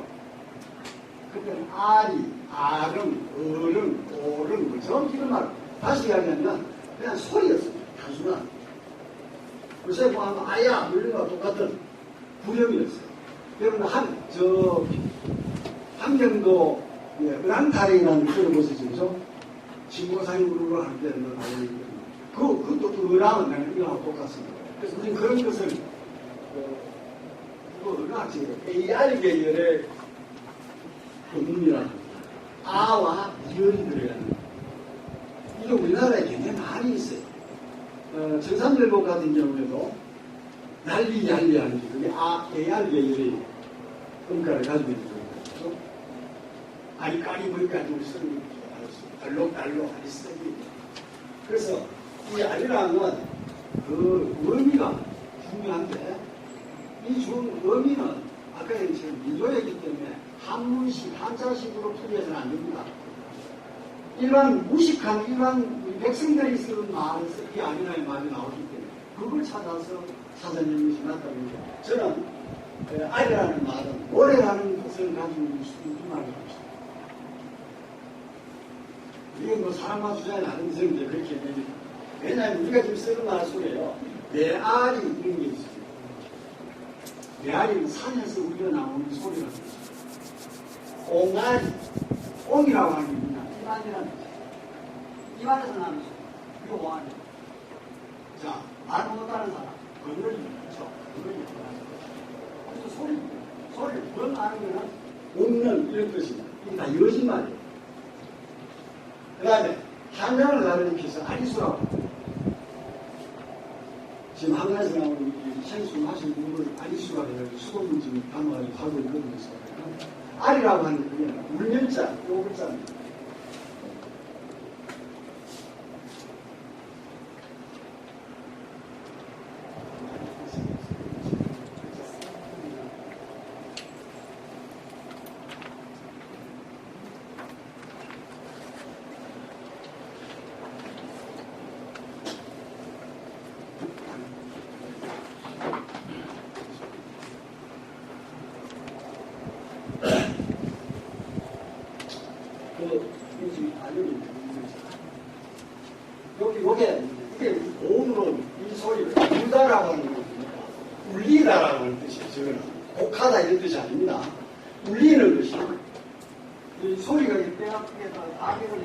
C: 그때는 아리, 아름, 어른, 오른, 그죠? 이런 말 다시 이야기하면 그냥 소리였습니다. 단순한. 요새 뭐 하면 아야, 뭐 이런 거와 똑같은 구령이었어요. 여러분, 함경도, 은항타령이라는 걸 들어보셨죠? 그죠? 진고상으로 할 때는 그것도 은항은 내가 이거하고 똑같습니다. 그래서 우리는 그런 것을, AR 계열의 음이라는 아와 이열이 들어가는 이게 우리나라에 굉장히 많이 있어요. 정삼일복 같은 경우에도 난리하는 게 그게 AR 계열의 음가를 가지고 있는 거죠. 아리까리 뭐까지 우리 쓰는 달록달록 아리쓰기. 그래서 이 아리랑은 그 의미가 중요한데 이 의미는 아까 얘기했지만 민족이기 때문에 한문식, 한자식으로 풀이해서는 안 됩니다. 일반 백성들이 쓰는 말을 쓰기 아니라는 말이 나오기 때문에 그걸 찾아서 찾아내는 것이 맞다는 거죠. 저는 아리라는 말은 노래라는 것을 가지고 있는 말이라고 합니다. 이건 뭐 사람만 주장이 아는데 이제 그렇게 됩니다. 왜냐하면 우리가 지금 쓰는 말 속에요. 메아리 이런 게 있습니다. 메아리는 산에서 우려나오는 소리라는 거죠. 옹알이, 옹이라고 하는 게 뭐냐? 입안이라는 거죠. 입안에서 나는 소리. 이거 옹알이. 자, 말 못하는 사람, 건널이 그렇죠? 건널이 그래서 소리를 불어나는 거는 없는 이런 뜻입니다. 이게 다 거짓말이에요. 그 다음에 한강을 가리켜서 아리수라고 지금 한강에서 나오는 생수하신 분을 아리수가 되어서 수돗물 지금 담아가지고 하고 있거든요. 아리라고 하는 게 그게 물면자, 요 글자입니다. 이게 고음으로 이 소리를 울다라고 하는 겁니다. 울리다라고 하는 뜻이에요. 저거는 곡하다 이런 뜻이 아닙니다. 울리는 것이 이 소리가 뼈에다 가격을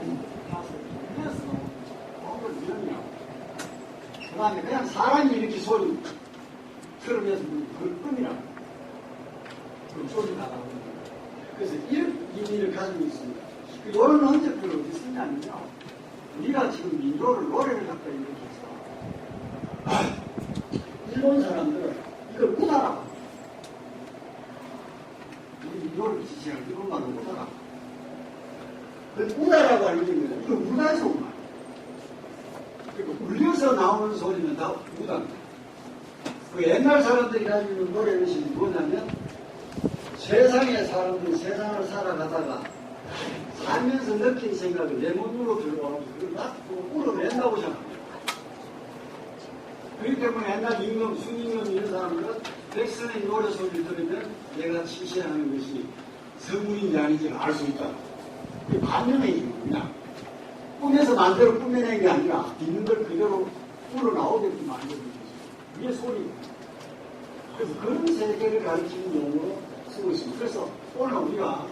C: 가서 울려서 그걸 울리냐고. 그 다음에 그냥 사람이 이렇게 소리 들으면서 그걸 끔이라고. 그 소리 나가고. 그래서 이런 의미를 가지고 있습니다. 이런 헌재표를 어디 쓰냐면요. 우리가 지금 민족을 노래를 갖다 일으켜서 일본 사람들은 이걸 우다라고 우리 민족을 지지하는 일본말로 우다라고 그 우다라고 하는 게 뭐냐 이거 우다에서 온 말이에요. 그러니까 울려서 나오는 소리는 다 우다입니다. 그 옛날 사람들이 가지고 있는 노래 의식이 뭐냐면 세상의 사람들이 세상을 살아가다가 살면서 느낀 생각을 내 몸으로 들어오면서 그걸 막 울어낸다고 생각합니다. 그렇기 때문에 옛날 임금, 순임금 이런 사람들은 백선의 노래 소리를 들으면 내가 치시하는 것이 성물인지 아닌지를 알 수 있다. 그게 반면의 힘이구나. 꿈에서 만들어 꾸며낸 게 아니라 있는 걸 그대로 우러나오게끔 만들어준 거죠. 그게 소리입니다. 그래서 그런 세계를 가르치는 용어로 쓰고 있습니다. 그래서 오늘 우리가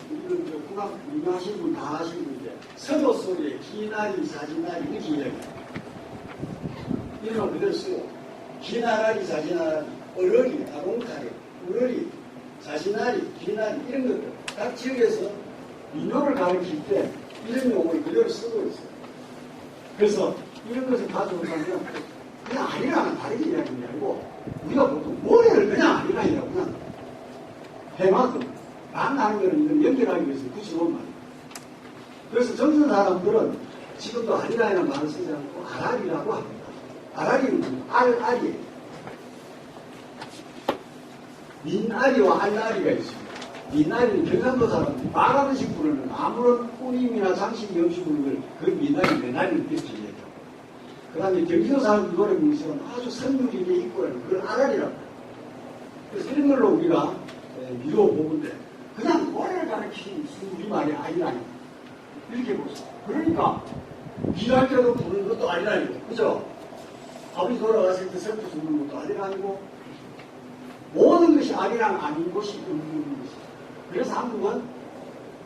C: 이건 국악 유명하신 분 다 아시는 분인데 서도 소리에 기나리, 사지나리 이렇게 이야기해요. 이런 거 그대로 쓰고 기나라리, 사지나리 어러리, 아롱타리, 우러리, 자신아리, 기나리 이런 것들 각 지역에서 민요를 가르칠 때 이런 용어를 그대로 쓰고 있어요. 그래서 이런 것을 가져오면 그냥 아니라는 다르게 이야기하는 게 아니고 우리가 보통 모래를 그냥 아니라니라고 그냥 해마도 만나는 거는 이걸 연결하기 위해서 붙여놓은 말이에요. 그래서 정선 사람들은 지금도 아니라는 말을 쓰지 않고 아라리라고 합니다. 아라리는 알알이에요. 민아리와 알아리가 있습니다. 민아리는 경상도 사람들이 말하듯이 부르는 아무런 꾸밈이나 장식이 없이 부르는 그 민아리, 메나리를 이렇게 얘기해요. 그 다음에 경기도 사람들 노래 부르시면 아주 선율이게 있고 그걸 알아리라고 해요. 그래서 이런 걸로 우리가 미루어 보는데 그냥 노래를 가르치는 우리말이 아니라니 이렇게 보세요. 그러니까 일할 때도 부르는 것도 아니라니고 그죠? 아버지 돌아갔을 때 슬프 죽는 것도 아니라니고 모든 것이 아니랑 아닌 것이 없는 것이. 그래서 한국은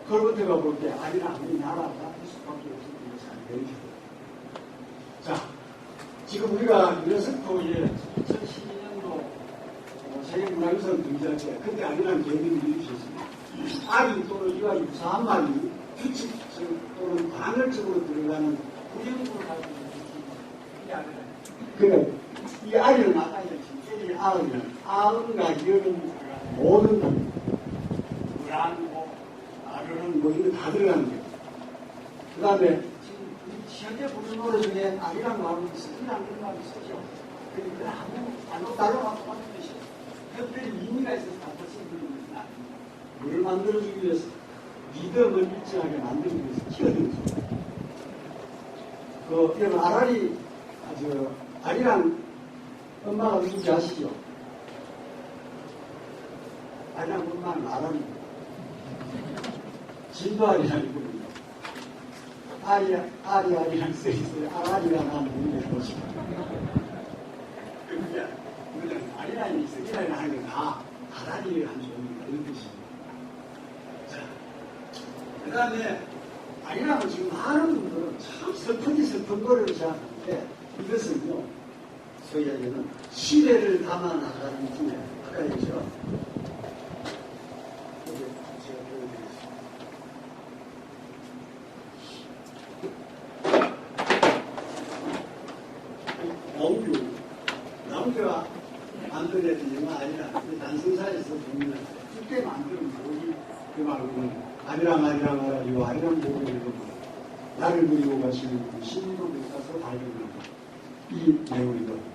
C: 걸버트가 볼 때 아니랑 아닌 나라가 될 수밖에 없는 것이 아니에요. 자, 지금 우리가 유네스코에 2012년도 세계문화유산 등재할 때 그때 아니라는 개념을 일으켰습니다. 아리 또는 이와 유사한 말이 규칙 또는 관을적으로 들어가는 구형으로 가지고 이게 아니라. 그러니까 이 아리는 아까 이제 아음이는 아음과 이음은 모든 물안고 아르는 뭐 이거 다 들어가는 거예요. 그 다음에 지금 현재 부르는 노래 중에 아리라는 말은 쓰기라는 그런 말이 쓰죠. 그러니까 아무 달러가 똑같은 것이요. 특별히 의미가 있어서 갖다 쓰는 것은 아니에요. 물을 만들어주기 위해서 리듬을 일정하게 만들기 위해서 키워드는 거죠. 여러분 아라리 아리랑 엄마가 누군지 아시죠? 아리랑 엄마는 아라리 진도아리랑 이거든요. 아리랑 쓰이세요. 아라리가 나는 의미를 보시고 그냥 아리랑이 쓰기라는 하는 건 다 아라리를 한 종류가 이런 뜻입니다. 자, 그 다음에 아리랑은 지금 많은 분들은 참 슬픈 노래를 생각하는데 이것은요 소위 얘기는 시대를 담아나가는 중에 아까 얘기죠. 제가 보여드리겠습니다. 나무가 만들어낸 영화 아니라 단성사에서 보면 그때 만드는 목이 그 말고는 아리랑 보고 읽어보고 나를 그리고 가시는 신도 못 가서 발견합니다. 이 내용이거든요.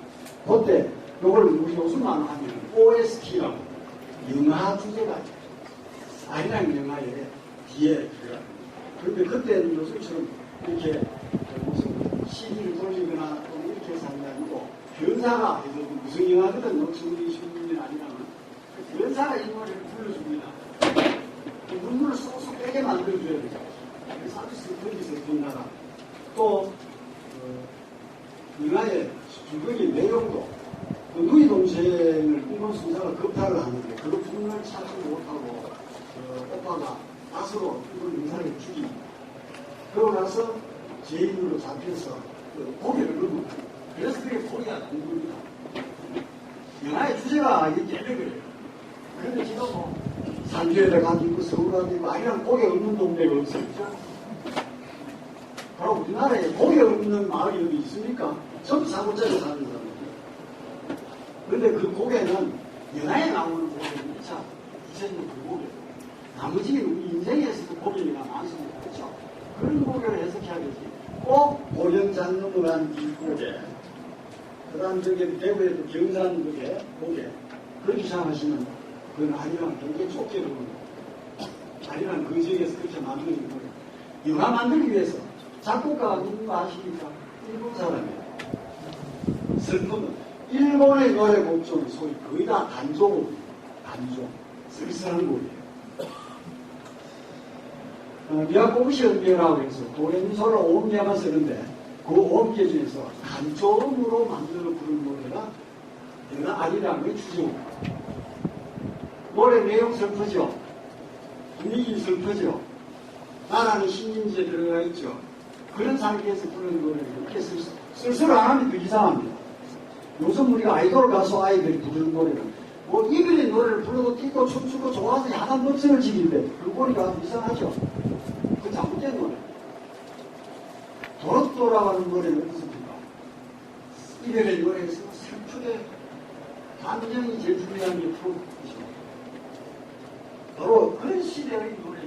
C: 그때 이걸 우리 요즘만 하면 OST라고 영화 주제가 아니랑 영화에 뒤에 들어갑니다. 그런데 그때는 요즘처럼 이렇게 무슨 CD를 돌리거나 또 이렇게 해서 하는 게 아니고 변사가 무슨 영화거든 1926년 아니라면 변사가 이 노래를 불러줍니다. 눈물을 쏙쏙 빼게 만들어줘야 되죠. 그래서 아주 슬픈 나라. 또 영화의 줄거리 내용도 누이 동생을 꿈꾼 순사가 급탈을 하는데 그 꿈을 찾지 못하고 오빠가 낫으로 이걸 영사를 죽입니다. 그러고 나서 죄인으로 잡혀서 고개를 넘어요. 그래서 그게 고개가 공부입니다. 영화의 주제가 이게 그래요. 그런데 지금 뭐 산주에다 가지고 서울 가지고 아니랑 고개 없는 동네가 없었죠. 바로 우리나라에 고개 없는 마을이 어디 있습니까? 전부 사고자에 사는 사람이에요. 그런데 그 고개는 영화에 나오는 고개는 2차, 2차는 그 고개. 나머지 우리 인생에서도 고개가 많습니다. 그렇죠? 그런 고개를 해석해야겠지. 꼭 고령산 넘어간 뒷고개. 그 다음 저기 대구에도 경산 고개. 그렇게 생각하시면 그건 아니랑 굉장히 좁게 보는 아니랑 그 지역에서 그렇게 만드는 거예요. 영화 만들기 위해서 작곡가가 누군가 아십니까? 일본 사람이에요. 슬픔은 일본의 노래 곡종은 소위 거의 다 단조곡이에요. 단조. 쓸쓸한 곡이에요. 미야코부시 음계라고 해서 도레미소라 오음계만 쓰는데 그 오음계 중에서 단조음으로 만들어 부르는 노래가 내가 아리랑의 주제곡. 노래 내용 슬프죠? 분위기 슬프죠? 나라는 신림지에 들어가 있죠? 그런 상태에서 부르는 노래를 이렇게 쓸쓸 안 하면 더 이상합니다. 요즘 우리가 아이돌 가수 아이들이 부르는 노래는 뭐 이별의 노래를 불러도 뛰고 춤추고 좋아서 야단 멋을 지는데 그 꼬리가 이상하죠. 그 잘못된 노래. 도로 돌아가는 노래는 어떻습니까? 이별의 노래에서 슬프게 감정이 제일 중요한 게 프로그램이죠. 바로 그런 시대의 노래,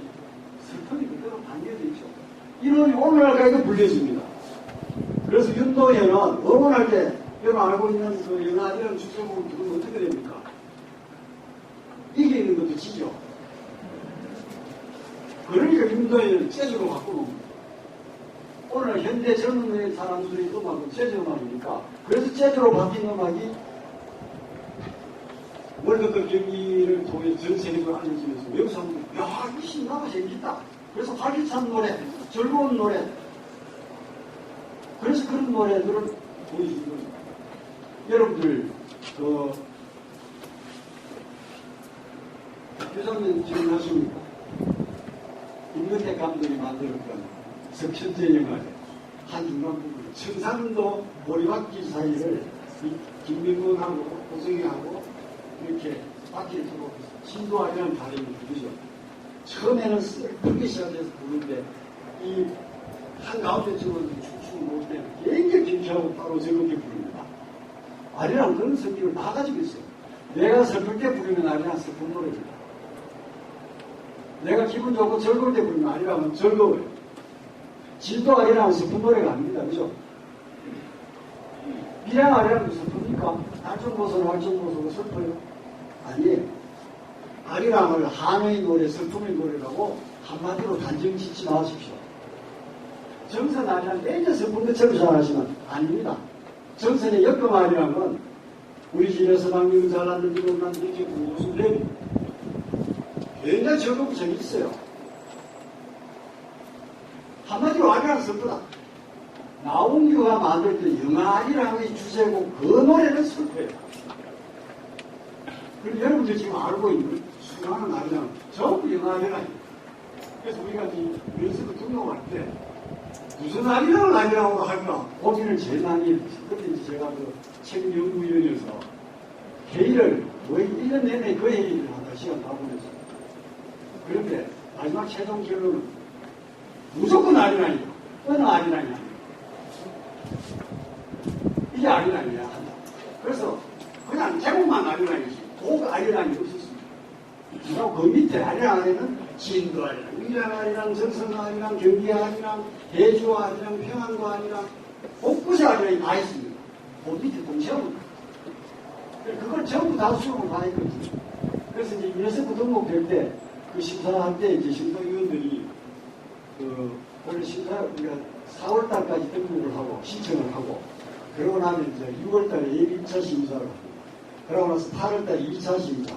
C: 슬픔이 그대로 담겨져 있죠. 이 노래 오늘날까지도 불려집니다. 그래서 윤도현은 응원할 때 여러분 알고 있는 그 영화이라는 주제곡을 부르면 어떻게 됩니까? 이기는 것도 지죠. 그러니까 윤도현을 재즈로 바꾸는 오늘 현대 젊은 사람들의 음악은 재즈 음악이니까 그래서 재즈로 바뀐 음악이 월드컵 경기를 통해 전 세계적으로 알려지면서 외국 사람들이 야 이거 신나고 재밌다. 그래서 활기찬 노래, 즐거운 노래 그래서 그런 노래들을 보여주는 거죠. 여러분들 교장님 기억나십니까? 임근택 감독이 만들었던 석천제 영화에 한 중간 부분 청산도 보리박기 사이를 김명곤하고 고성이하고 이렇게 바퀴를 두고 신도아리라는 가령이 부르죠. 처음에는 슬프게 시작해서 부르는데 이 한가운데 적어서 춤추고 놓을 때 굉장히 김치하고 따로 즐겁게 부릅니다. 아리랑 그런 성격을 다 가지고 있어요. 내가 슬플 때 부르면 아리랑 슬픈 노래입니다. 내가 기분 좋고 즐거울 때 부르면 아리랑은 즐거워요. 진도 아리랑은 슬픈 노래가 아닙니다. 그죠? 미량 아리랑도 슬픕니까? 할정보소는 할정보소가 슬퍼요? 아니에요. 아리랑을 한의 노래, 슬픔의 노래라고 한마디로 단정 짓지 마십시오. 정선 아리랑 매년 슬픈 것처럼 생각하시면 아닙니다. 정선의 역금 아리랑은 우리 집에서 남기고 잘났는지 못났는지 이렇게 무슨 랩 굉장히 즐겁고 재밌어요. 한마디로 아리랑 슬프다. 나홍규가 만들었던 영화 아리랑의 주제곡 그 노래는 슬퍼요. 그럼 여러분들 지금 알고 있는 수많은 아리랑 전부 영화 아리랑이에요. 그래서 우리가 이 연습을 등록할 때 무슨 아리랑을 아리랑으로 할까 고민을 제일 많이 했어요. 그때 이제 제가 그 책 연구위원이어서 회의를 거의 1년 내내 그 회의를 한다 시간 다 보냈어요. 그런데 마지막 최종 결론은 무조건 아리랑이다. 어느 아리랑이 아니야. 이게 아리랑이야 한다. 그래서 그냥 제목만 아리랑이지 곡 아리랑이 없었습니다. 그리고 그 밑에 아리랑 안에는 진도 아리랑, 위랑 아리랑, 정선 아리랑, 경기 아리랑, 대주 아리랑, 평안도 아리랑 곳곳에 아리랑이 다 있습니다. 그 밑에 동시합니다. 그걸 전부 다 수용을 다 했거든요. 그래서 이제 유네스코 등록될 때 그 심사할 때 이제 심사위원들이 원래 심사 우리가 4월달까지 등록을 하고 신청을 하고 그러고 나면 이제 6월달에 예비 1차 심사를 하고 그러고 나서 8월달에 2차 심사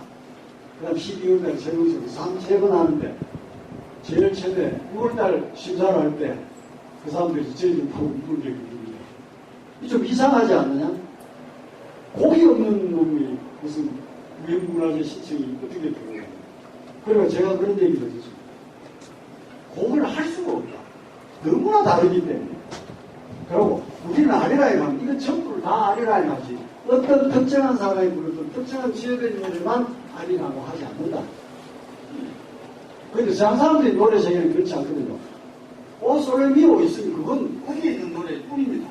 C: 그 다음 12월달에 최종적으로 3번 하는데 제일 최대 6월달 심사를 할 때 그 사람들이 제일 좀 보고 이걸 얘기합니다. 좀 이상하지 않느냐? 곡이 없는 놈이 무슨 무형문화재 신청이 어떻게 되는 그래서 제가 그런 얘기를 했죠. 곡을 할 수가 없다. 너무나 다르기 때문에. 그리고 우리는 아리랑에 가면 이건 전부를 다 아리랑에 하지. 어떤 특정한 사람이 부르던 특정한 지역의 노래만 아리랑하고 하지 않는다. 그런데 세상 사람들이 노래 세계는 그렇지 않거든요. 오솔레미오 있으니 그건 어디에 있는 노래일 뿐입니다.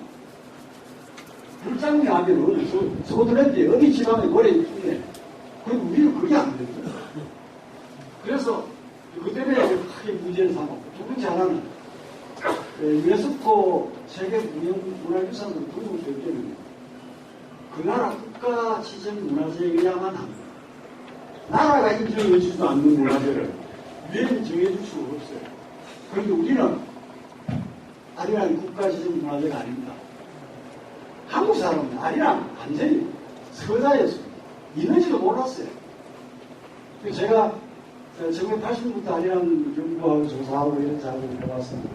C: 불장미 하면 소드랜드에 어디 지방에 노래 있네. 그런데 우리는 그게 안 됩니다. 그래서 그 때문에 크게 문제를 삼았고 두 번째 하나는 유네스코 세계 문화유산으로 등록될 때는 그 나라 국가 지정 문화재여야만 합니다. 나라가 인정해 주지도 않는 문화재를 유엔이 정해줄 수가 없어요. 그런데 우리는 아리랑이 국가 지정 문화재가 아닙니다. 한국 사람은 아리랑 완전히 서자였습니다. 있는지도 몰랐어요. 그래서 제가 1980년부터 아리랑 연구하고 조사하고 이런 작업을 해봤었는데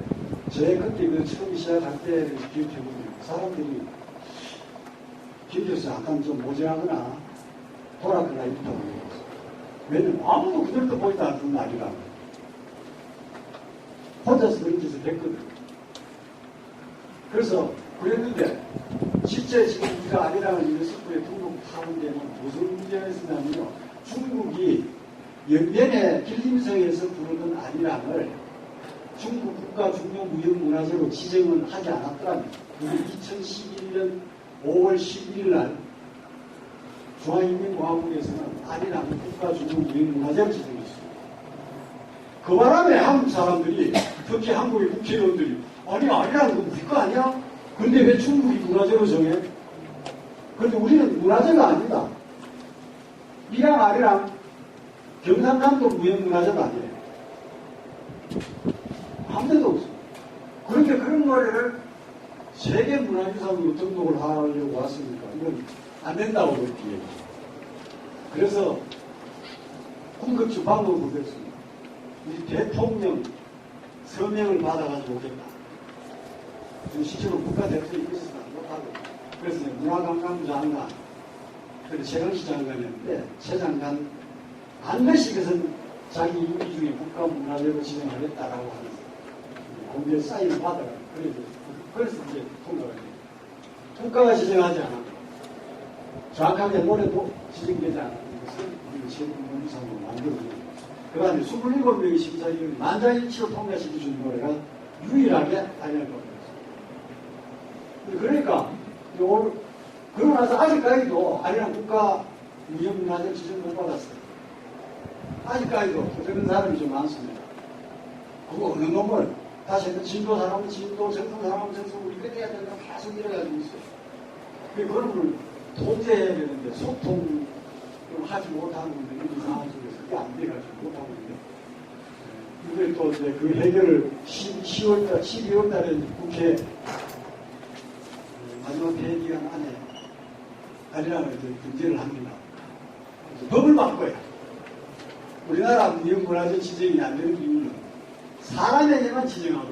C: 제 그때 그 처음 시작할 때를 기억해보면 사람들이 김교수 약간 좀 모자하거나 돌아거나 있다고 그랬어요. 왜냐면 아무도 그들도 보지도 않는 아리랑 혼자서 그런 짓을 했거든요. 그래서 그랬는데 실제 지금 우리가 아리랑을 유네스코에 등록하는 데는 무슨 문제가 있었냐면요. 중국이 연변의 길림성에서 부르는 아리랑을 중국 국가중요무형문화재로 지정을 하지 않았더라면 2011년 5월 11일 날 중화인민공화국에서는 아리랑을 국가중요무형문화재로 지정했습니다. 그 바람에 한국 사람들이, 특히 한국의 국회의원들이 아니 아리랑은 우리 거 아니야? 근데 왜 중국이 문화재로 정해? 그런데 우리는 문화재가 아니다. 이랑 아리랑 경상남도 무형문화재가 아니에요. 아무 데도 없어요. 그런데 그런 거를 세계문화유산으로 등록을 하려고 왔으니까 이건 안 된다고 그랬기에. 그래서 궁극적 방법을 그랬습니다. 우리 대통령 서명을 받아가지고 오겠다. 실제로 국가대표이 있어서 못하고. 그래서 문화관광부 장관, 그리고 최강시 장관이었는데, 최 장관 반드시 그것은 자기 임기 중에 국가문화재로 지정하겠다라고 하는 공개 사인을 받아요. 그래서 이제 통과가 돼요. 국가가 지정하지 않아. 정확하게 노래도 지정되지 않은 것을 우리가 제국문화유산으로 만들어줍니다. 그 다음에 27명의 심사위원이 만장일치로 통과시켜준 노래가 유일하게 아리랑 겁니다. 그러니까, 그러고 나서 아직까지도 아리랑 국가무형문화재 지정 못 받았어요. 아직까지도 그런 사람이 좀 많습니다. 그거 어느 놈을 다시 했던 진도 사람은 진도, 정성 사람은 정성, 우리 끝내야 된다 계속 이래가지고 있어요. 그런 걸 통제해야 되는데 소통을 하지 못하는 분들이 이 상황 속에서 그게 안 돼가지고 못하고 있는데, 이걸 또 이제 그 해결을 12월 달에 국회 마지막 회의 기간 안에 아리랑을 문제를 합니다. 법을 바꿔요. 우리나라 무형문화재 지정이 안 되는 이유는 사람에게만 지정하고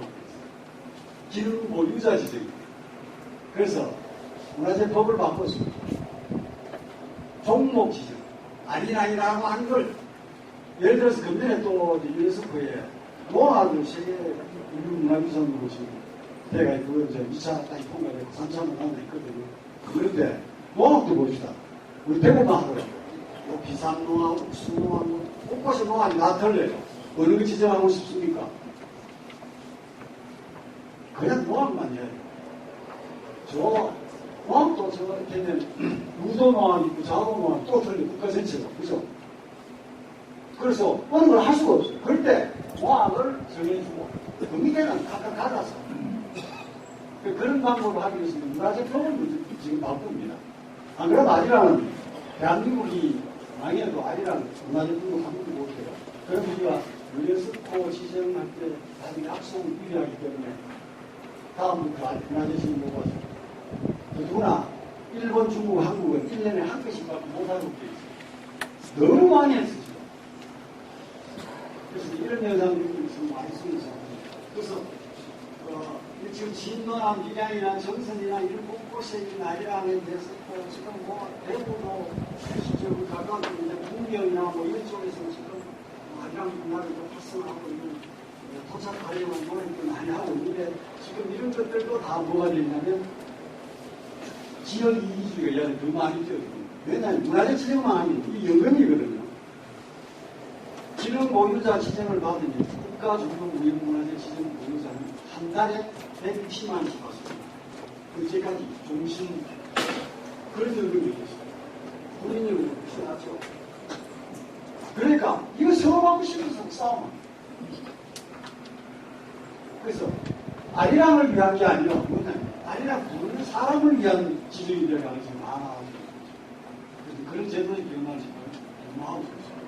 C: 기능 보유자 지정입니다. 그래서 문화재법을 바꿨습니다. 종목 지정, 아리랑이라고 하는 걸 예를 들어서 금년에 또 유네스코에 노아를 세계 문화유산으로 지금 내가 그거 이제 2차까지 통과되고 3차는 나도 있거든요. 그런데 노학도 봅시다. 우리 대구만 하더라고요. 뭐 비산노아, 옥수노아, 곳곳에 노학이 다 틀려요. 어느 거 지정하고 싶습니까? 그냥 노학만 해요. 저 노학도 저거 이렇게 무도노학 있고 자도노학 또 틀려. 국가 전체가. 그죠? 그래서 어느 걸 할 수가 없어요. 그럴 때 노학을 정해주고 그 밑에는 각각 갈아서 그런 방법을 하기 위해서는 문화재법을 지금 바꿉니다. 안 그러면 아리랑은 대한민국이 망해도 아리랑 문화재법을 바꾸지 못해요. 그럼 우리가 유네스코 지정할 때 나중에 악성을 유리하기 때문에 다음부터 문화재 지정 못 하죠. 누구나 일본, 중국, 한국은 1년에 한 건씩밖에 못하고 있어요. 너무 많이 했어요. 그래서 이런 현상들이 지금 많이 쓰면서 그래서 지금 진도나 밀양이나 정선이나 이런 곳곳에 있는 아리랑에 대해서 지금 뭐 대구도 실질적으로 가까운 이제 풍경이나 뭐 이런 쪽에서 지금 아리랑 문화를 활성화하고 있는 토착하려고 노력을 많이 하고 있는데 지금 이런 것들도 다 뭐가 되냐면 지역 이주의가 더 많이 되어요. 왜냐하면 문화재 지정만 하면 이게 연금이거든요. 지능 보유자 지정을 받으면 국가중앙무형문화재 지정 보유자는 한 달에 120만 원씩 받습니다. 그제까지 종신 그런 연금이 있어요. 본인 연금이 있어야죠. 그러니까 이거 서로하고 싶어서 싸움. 그래서 아리랑을 위한 게 아니라 뭐냐면 아리랑 부르는 사람을 위한 지정이 될 가능성이 많아. 그래서 그런 제도의 변화를 지금 너무하고 있습니다.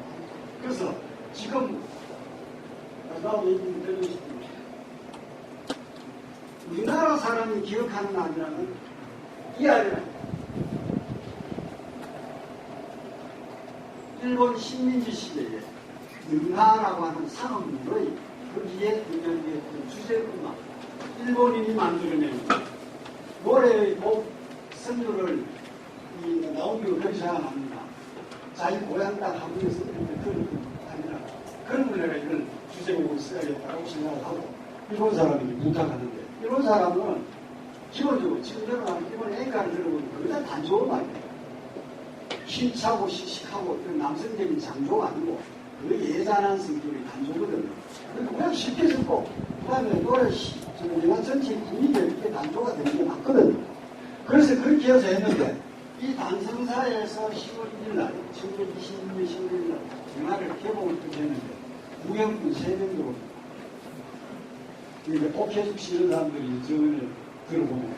C: 그래서 지금 나도 얘기 드리고 싶습니다. 우리나라 사람이 기억하는 아리랑은 이 아리랑. 일본 식민지 시대에 능하라고 하는 상업물의 거기에 등장했던 주제음악 일본인이 만들어낸 노래의 곡 선율을 나오기로 그렇게 생각합니다. 자기 고향 땅 한국에서 그런 아니라 그런 걸 내가 이걸 주제곡을 써야겠다고 생각을 하고 일본 사람이 부탁하는데 일본 사람은 기본적으로 지금 여러분 기본 A가를 들어보면 거기다 단조가 아니에요. 힘차고 씩씩하고 남성적인 장조가 아니고 그 예산한 성격의 단조거든요. 그러니까 그냥 쉽게 듣고 그 다음에 노래 영화 전체 분위기에 이렇게 단조가 되는 게 맞거든요. 그래서 그렇게 해서 했는데 이 단성사에서 10월 1일 날 1926년 10월 1일 날 영화를 개봉을 했는데 구경꾼 3명 들어옵니다. 그러니까 옥혜숙 씨 이런 사람들이 저를 들어보면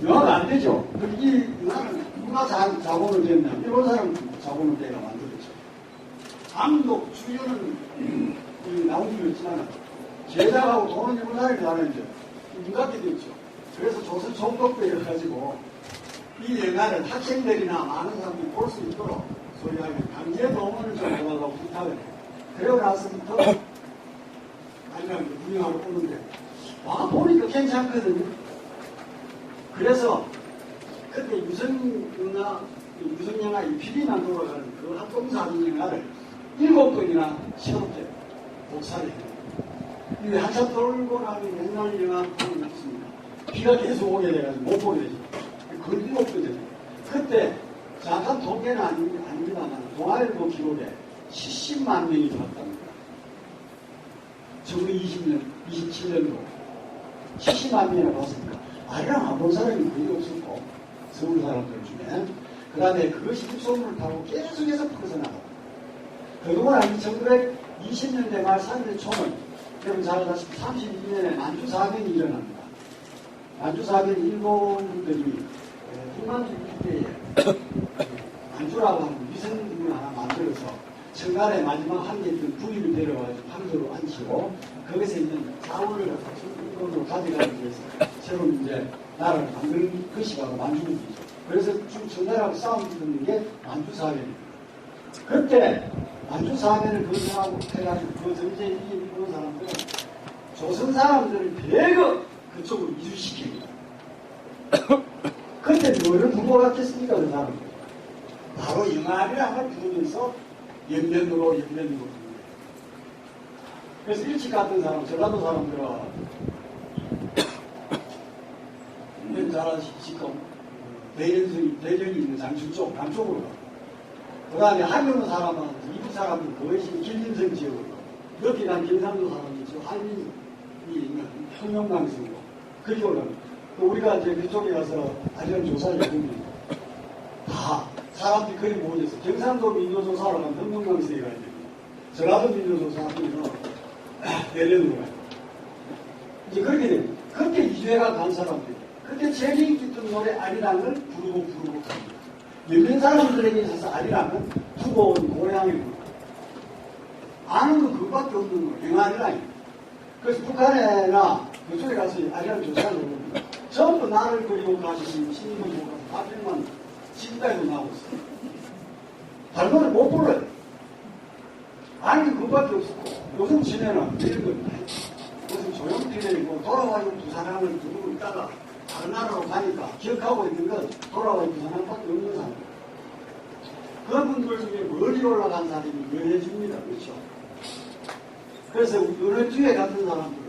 C: 영화가 안 되죠. 이 영화는 누가 자본을 냈냐? 일본 사람 자본을 내가 만들었죠. 감독, 주연은 나온 줄 있지만 제작하고 돈은 일본 사람이 나는데 눈같게 됐죠. 그래서 조선 총독도 이래가지고 이 영화를 학생들이나 많은 사람들이 볼 수 있도록 소위 하면 강제 동원을 좀 해달라고 부탁을 해요. 그러고 나서부터 아니면 구경하러 오는데 와 보니까 괜찮거든요. 그래서 그때 유성영화 이 PD만 돌아가는 그 합동사진 영화를 7번이나 시험때 복사를 해요. 이게 한참 돌고 나면 옛날 영화 보면 있습니다. 비가 계속 오게 돼가지고 못 보게 되죠. 그걸 7번이잖아요. 그때 잠깐 통계는 아닙니다만 동아일보 기록에 70만 명이 들었답니다. 1920년, 27년도 70만 명이나 봤습니다. 아리랑 안 본 사람이 거의 없었고 서울 사람들 중에 그 다음에 그것이 입소문을 타고 계속해서 퍼져나가고 그동안 1920년대 말 30년 초는 여러분 잘 아시다시피 32년에 만주사변이 일어납니다. 만주사변이 일본들이 북만주 일대에 만주라고 하는 위성군을 하나 만들어서 청나라의 마지막 한 개 있던 부위를 데려와서 판서로 앉히고 거기서 있는 자원을 일본으로 가져가기 위해서 새로 이제 나라를 만드는 것이 바로 만주국이죠. 그래서 지금 청나라하고 싸움이 있는 게 만주사변입니다. 그때 만주사변을 거듭하고 해가지고 그 전쟁에 일본 사람들은 조선 사람들을 대거 그쪽으로 이주시킵니다. 그때 뭐를 두고 갔겠습니까, 그 사람들? 바로 영아리랑을 부르면서 연면으로 그래서 일찍 갔던 사람, 전라도 사람들은 잘 아시지금 대전이 있는 장춘 쪽, 남쪽으로 가고 그 다음에 한경도 사람은 이북 사람은 거의 길림성 지역으로 가고 옆에 간 경상도 사람은 저 한민이 있는 평영강성으로 그렇게 올라갑니다. 우리가 이제 그쪽에 가서 아리랑 조사를 해보면 다 사람들이 그리 모여서 경상도 민요조사를 하면 평영강성에 가야 됩니다. 전라도 민요조사하면 내려는 거예요. 이제 그렇게 됩니다. 그때 이주해가 간 사람들이 그때 제일 인기 있던 노래 아리랑을 부르고 갑니다. 몇몇 사람들에게 있어서 아리랑은 두고 온 고향이고 아는 건 그것밖에 없는 거예요. 영아리랑입니다. 그래서 북한에나 그쪽에 가서 아리랑 조사를 해봅니다. 전부 나를 그리고 가시는 신임을 보고 가서 800만 지금까지도 나오고 있어요. 다른 노래 못 불러요. 아는 게 그것밖에 없었고 요즘 지내는 이런 겁니다. 무슨 조용필이 뭐 돌아와요 두 사람을 두고 있다가 다른 나라로 가니까 기억하고 있는 건 돌아와요 두 사람밖에 없는 사람. 그분들 중에 멀리 올라간 사람이 연해줍니다. 그렇죠? 그래서 연해주에 같은 사람들은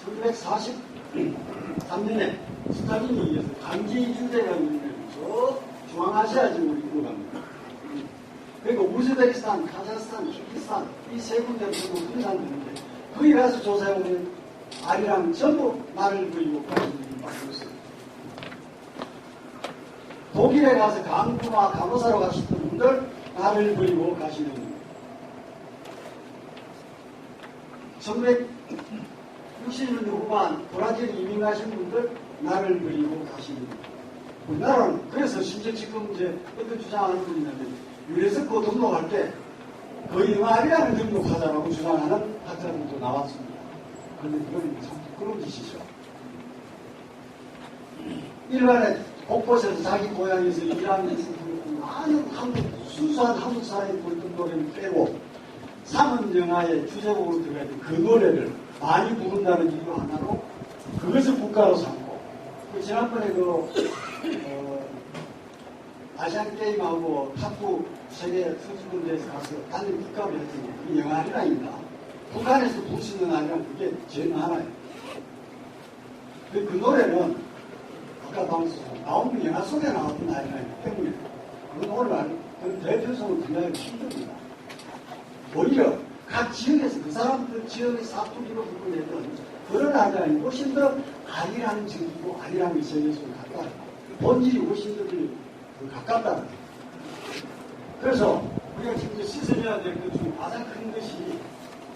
C: 1943년에 스탈린에 의해서 강제 이주제가 있는 저 중앙아시아 지역으로 이끌어갑니다. 그러니까 우즈베키스탄, 카자흐스탄, 키르기스탄 이 세 군데를 전부 분산되는데 거기 가서 조사해보면 아리랑 전부 나를 그리고 가시는 분이 있어요. 독일에 가서 강부나 간호사로 가시던 분들 나를 그리고 가시는 분들 1960년대 후반 브라질 이민 가신 분들 나를 그리고 가시는 분들 우리나라는 그래서 심지어 지금 이제 어떤 주장하는 분이 있냐면 유네스코 등록할 때 거의 아리랑을 등록하자라고 주장하는 학자들도 나왔습니다. 그런데 그건 참 부끄러운 짓이죠. 일반에 곳곳에서 자기 고향에서 일하면서 많은 순수한 한국 사회에 부르던 노래를 빼고 상은 영화의 주제곡으로 들어가야 돼. 그 노래를 많이 부른다는 이유 하나로 그것을 국가로 삼고 지난번에 아시안 게임하고 탁구 세계 선수권대회에서 가서 단일 국가를 했더니 그 영화 아리랑입니다. 북한에서 부를 수 있는 아리랑 그게 제일 많아요. 그 노래는 아까 방송 나오는 영화 속에 나왔던 아이라기 때문에 그건 오늘날 그 대표성을 분야하기 힘듭니다. 오히려 각 지역에서 그 사람들 지역의 사투리로 불러내던 그런 아이라기 훨씬 더 아리랑 적이고 아리랑 지역에서 가까워요. 본질이 훨씬 더 가깝다는 거예요. 그래서 우리가 지금 이제 씻어내야 될 것 중에 가장 큰 것이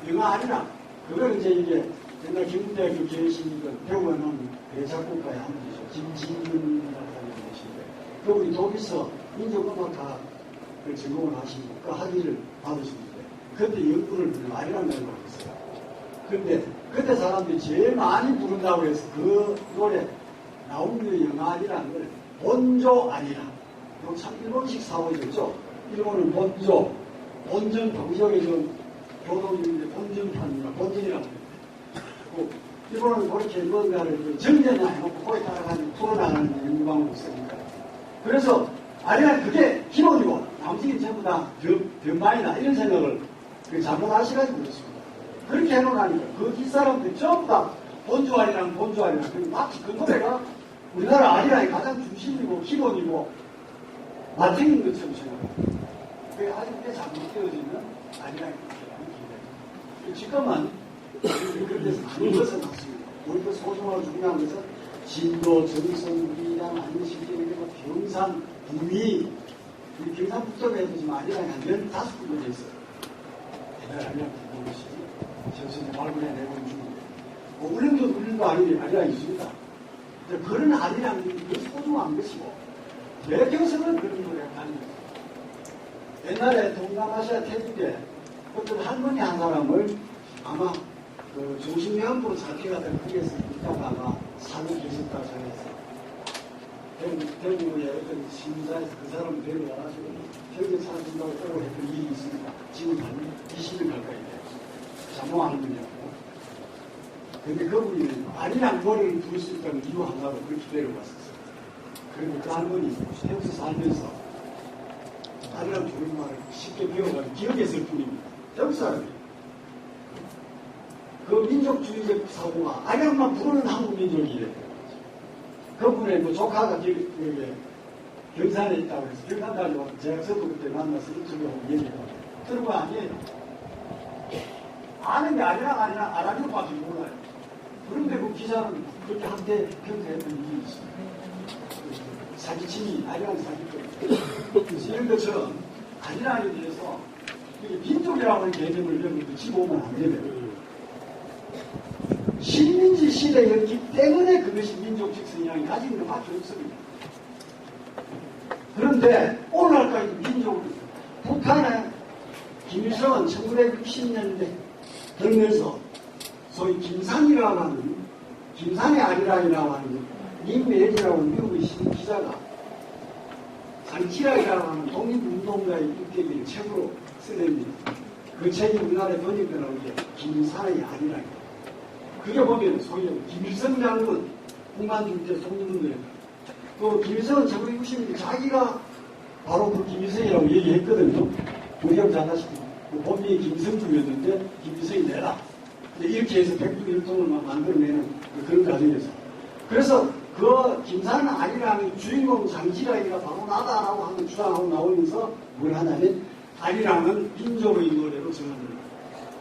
C: 영화 아리랑. 그걸 이제 이게 옛날 김대학교 계신 배우는 대작곡가의 한 분이죠. 김진근이라는 분이신데, 그분이 독일서 민족음악과 그 전공을 하시고, 그 학위를 받으시는데, 그때 연구를 부르는 아리랑 연구를 했어요. 근데, 그때 사람들이 제일 많이 부른다고 해서 그 노래, 나온의 영아리라는 걸 본조 아리랑. 이거 참 일본식 사고죠. 일본은 본조, 본전 동지역에 좀 교동인데 본전판이나 본전이라고 해요. 일본은 그렇게 뭔가를 정전을 해놓고 거기 따라가는 풀어나가는 연구방법이 있으니까. 그래서 아니면 그게 기본이고 나머지는 전부 다 변마이다 이런 생각을 잘못하셔가지고 그렇습니다. 그렇게 해놓으니까 그 뒷사람들 전부 다 본주아리랑 마치 그 노래가 우리나라 아리랑이 가장 중심이고 기본이고 마탱인 것처럼 생각합니다. 그게 아주 꽤 잘못되어지는 아리랑입니다. 지금은 그런 데서 많이 벗어났습니다. 우리가 소중하고 중요한 것은 진도, 정성, 위량, 안식경, 경산, 부위, 우리 경산 북쪽에도 지금 아리랑이 한 15군데 있어요. 옛날 아리랑 그것이 저수지 말문에 내고 중인데, 울릉도 아리랑이 있습니다. 그런 아리랑이 소중한 것이고, 대경성은 그런 노래가 아닙니다. 옛날에 동남아시아 태국에 어떤 할머니 한 사람을 아마 그 중심명부로 잡혀가던 거기에서 있다가 아마 산을 계셨다고 전했어요. 대구의 어떤 심사에서 그 사람을 데려와가지고 평균 찾아준다고 오고 했던 일이 있습니다. 지금 한 20년 가까이 돼요. 자몽하는 분이었고. 근데 그분이 아리랑 노래를 부를 수 있다는 이유 하나로 그렇게 데려왔었어요. 그리고 그 할머니 태국에서 살면서 아리랑 부르는 말을 쉽게 배워가지고 기억했을 뿐입니다. 태국 사람이에요. 그 민족주의적 사고가 아리랑만 부르는 한국 민족이래요. 그분의 뭐 조카가 경산에 있다고 해서 경산 가지고 제가 저도 그때 만나서 인터뷰하고 얘기하고 들은 거 아니에요. 아는 게 아리랑 아라비아 밖에 몰라요. 그런데 그 기자는 그렇게 한때 평가했던 일이 있습니다. 사기침이 아리랑 사기꾼. 이런 것처럼 아리랑에 대해서 민족이라고 하는 개념을 여러분들 집어오면 안 되면 식민지 시대였기 때문에 그것이 민족적 성향이 가진 것밖에 없습니다. 그런데 오늘날까지 민족을 북한의 김일성은 1960년대 들면서 소위 김산이라고 하는 김산의 아리랑이라고 하는 림메리라고 하는 미국의 기자가 장치락이라고 하는 독립운동가의 일대기를 책으로 쓰냅니다. 그 책이 우리나라에 번역되라고 이제 김산의 아리랑입니다. 그게 보면 소위 김일성 장군 공만중 때 독립운동입니다. 그 김일성은 1960년대 자기가 바로 그 김일성이라고 얘기했거든요. 우리가 잘 아시고 본명이 김성중이었는데 김일성이 내라. 이렇게 해서 백두일통을 만들어내는 그런 과정에서. 그래서 그 김산 아리랑의 주인공 장지락이가 바로 나다라고 하는 주장하고 나오면서 뭘 하냐면 아리랑은 민족의 노래로 정합니다.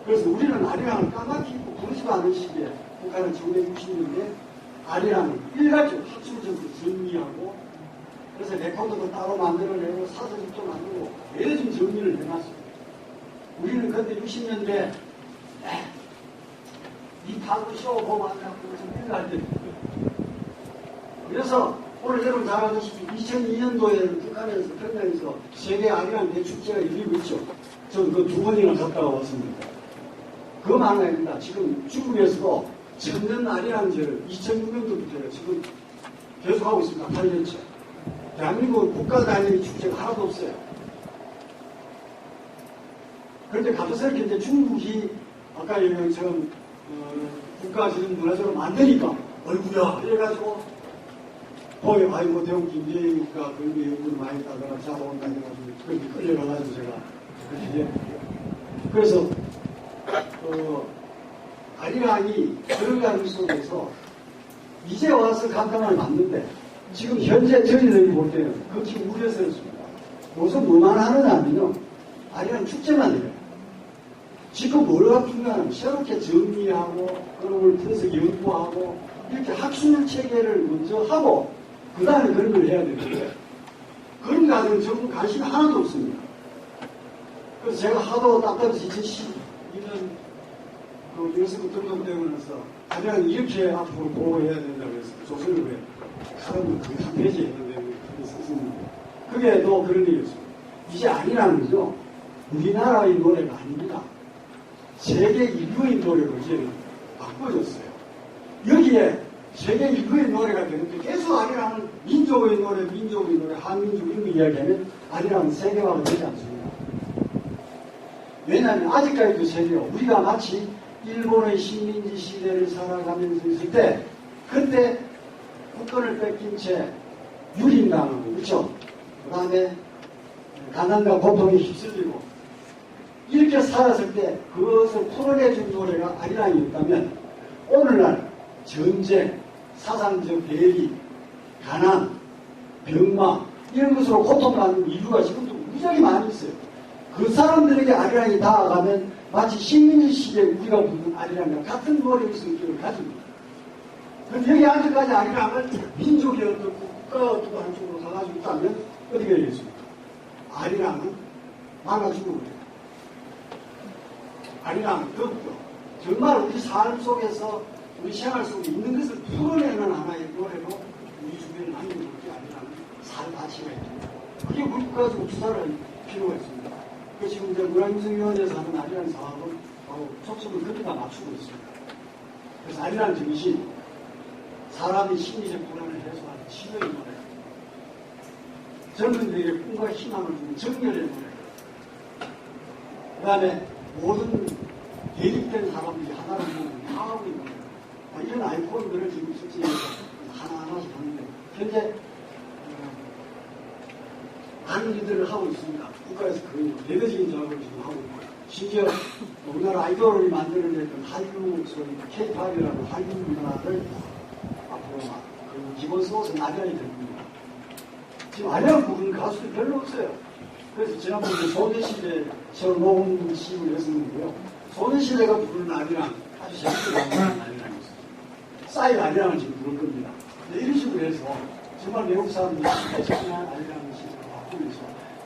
C: 그래서 우리는 아리랑을 까맣게 입고 부르지도 않은 시기에 북한은 1960년대 아리랑을 일괄적으로 학술적으로 정리하고 그래서 레코드도 따로 만들어내고 사전집도 만들고 매주 정리를 해놨습니다. 우리는 그때 60년대 이 타고쇼 보고 한다고 좀 일할 때 그래서 오늘 여러분 잘 아시다시피 2002년도에 북한에서 평양에서 세계 아리랑 대축제가 열리고 있죠. 저는 그 2번이나 갔다가 왔습니다. 그것만 아닙니다. 지금 중국에서도 전년 아리랑제를 2006년도부터 지금 계속하고 있습니다. 8년째. 대한민국 국가 단위 축제가 하나도 없어요. 그런데 갑작스럽게 이제 중국이 아까 얘기한 국가지금 문화적으로 만드니까 얼굴야 이래가지고 거기 아이고 대웅 김대희가 그런데 연구를 많이 따다가 잡아온다 해가지고 그렇게 끌려가가지고 제가 그렇게 했는데요. 그래서 아리랑이 그런 가정 속에서 이제 와서 감탄을 맞는데 지금 현재 저희들이 볼 때는 극히 우려스럽습니다. 무슨 뭐만 하느냐면요. 아니면 축제만 해요. 지금 뭐가 중요하냐면 새롭게 정리하고 그런 걸 풀어서 연구하고 이렇게 학술 체계를 먼저 하고 그 다음에 그런 걸 해야 되는데 그런 과정은 전부 관심이 하나도 없습니다. 그래서 제가 하도 답답해서 2012년 그 유네스코 등록되고 나서 아니면 이렇게 앞으로 보호해야 된다고 해서 조선을 왜 사람을 거의 한 페이지 했는데 그렇게 썼습니다. 그게 또 그런 얘기였습니다. 이제 아니라는 거죠. 우리나라의 노래가 아닙니다. 세계 인류의 노래로 이제는 바꿔졌어요. 여기에 세계 인류의 노래가 되는데 계속 아니라는 민족의 노래, 한민족 이런 거 이야기하면 아니라는 세계화가 되지 않습니다. 왜냐하면 아직까지도 세계화, 우리가 마치 일본의 식민지 시대를 살아가면서 있을 때 그때 국권을 뺏긴 채 유린당하고 그렇죠? 그 다음에 가난과 고통에 휩쓸리고 이렇게 살았을 때 그것을 풀어내준 노래가 아리랑이었다면 오늘날 전쟁, 사상적 대립, 가난, 병마 이런 것으로 고통받는 인류가 지금도 무지하게 많이 있어요. 그 사람들에게 아리랑이 닿아가면 마치 식민지 시대에 우리가 부르는 아리랑과 같은 노래의 성격을 가집니다. 그런데 여기 아직까지 아리랑을 민족이 어떻고 국가가 어떻고 한쪽으로 가가지고 있다면 어떻게 되겠습니까? 아리랑은 망가지고 그래요. 아리랑은 더욱더 정말 우리 삶 속에서 우리 생활 속에 있는 것을 풀어내는 하나의 노래로 우리 주변에 남겨놓을 게 아니라는 살 가치가 있습니다. 그게 우리 가지고 투자를 할 필요가 있습니다. 그 지금 이제 문화유성위원회에서 하는 아리랑 사업은 초점을 거기다 맞추고 있습니다. 그래서 아리랑 정신, 사람의 심리적 불안을 해소하는 치료의 노래, 젊은이들에게 꿈과 희망을 주는 정열의 노래, 그 다음에 모든 대립된 사람들이 하나를 보는 화합의 노래, 이런 아이콘들을 지금 설치해서 하나하나씩 하는데 현재 많은 일들을 하고 있습니다. 국가에서 그 대대적인 작업을 지금 하고 있고 심지어 우리나라 아이돌을 만들어냈던 한류 소위 K-팝이라는 한류 문화를 앞으로 그 기본 수업은 아리랑이 될 겁니다. 지금 아리랑 부르는 가수들이 별로 없어요. 그래서 지난번에 소녀시대 서울 모금 시음을 했었는데요. 소녀시대가 부르는 아리랑 아주 재밌게 부르는 아리랑이었어요. 싸이 아리랑을 지금 부를 겁니다. 이런 식으로 해서 정말 외국 사람들이 신뢰한 아리랑을 시대로 바꾸면서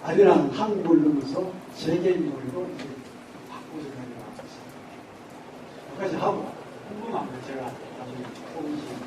C: 아리랑은 한국을 넘어서 세계인 노래로 이제 바꾸어서 가려고 합니다. 여기까지 하고 궁금한 거 제가 나중에 조금씩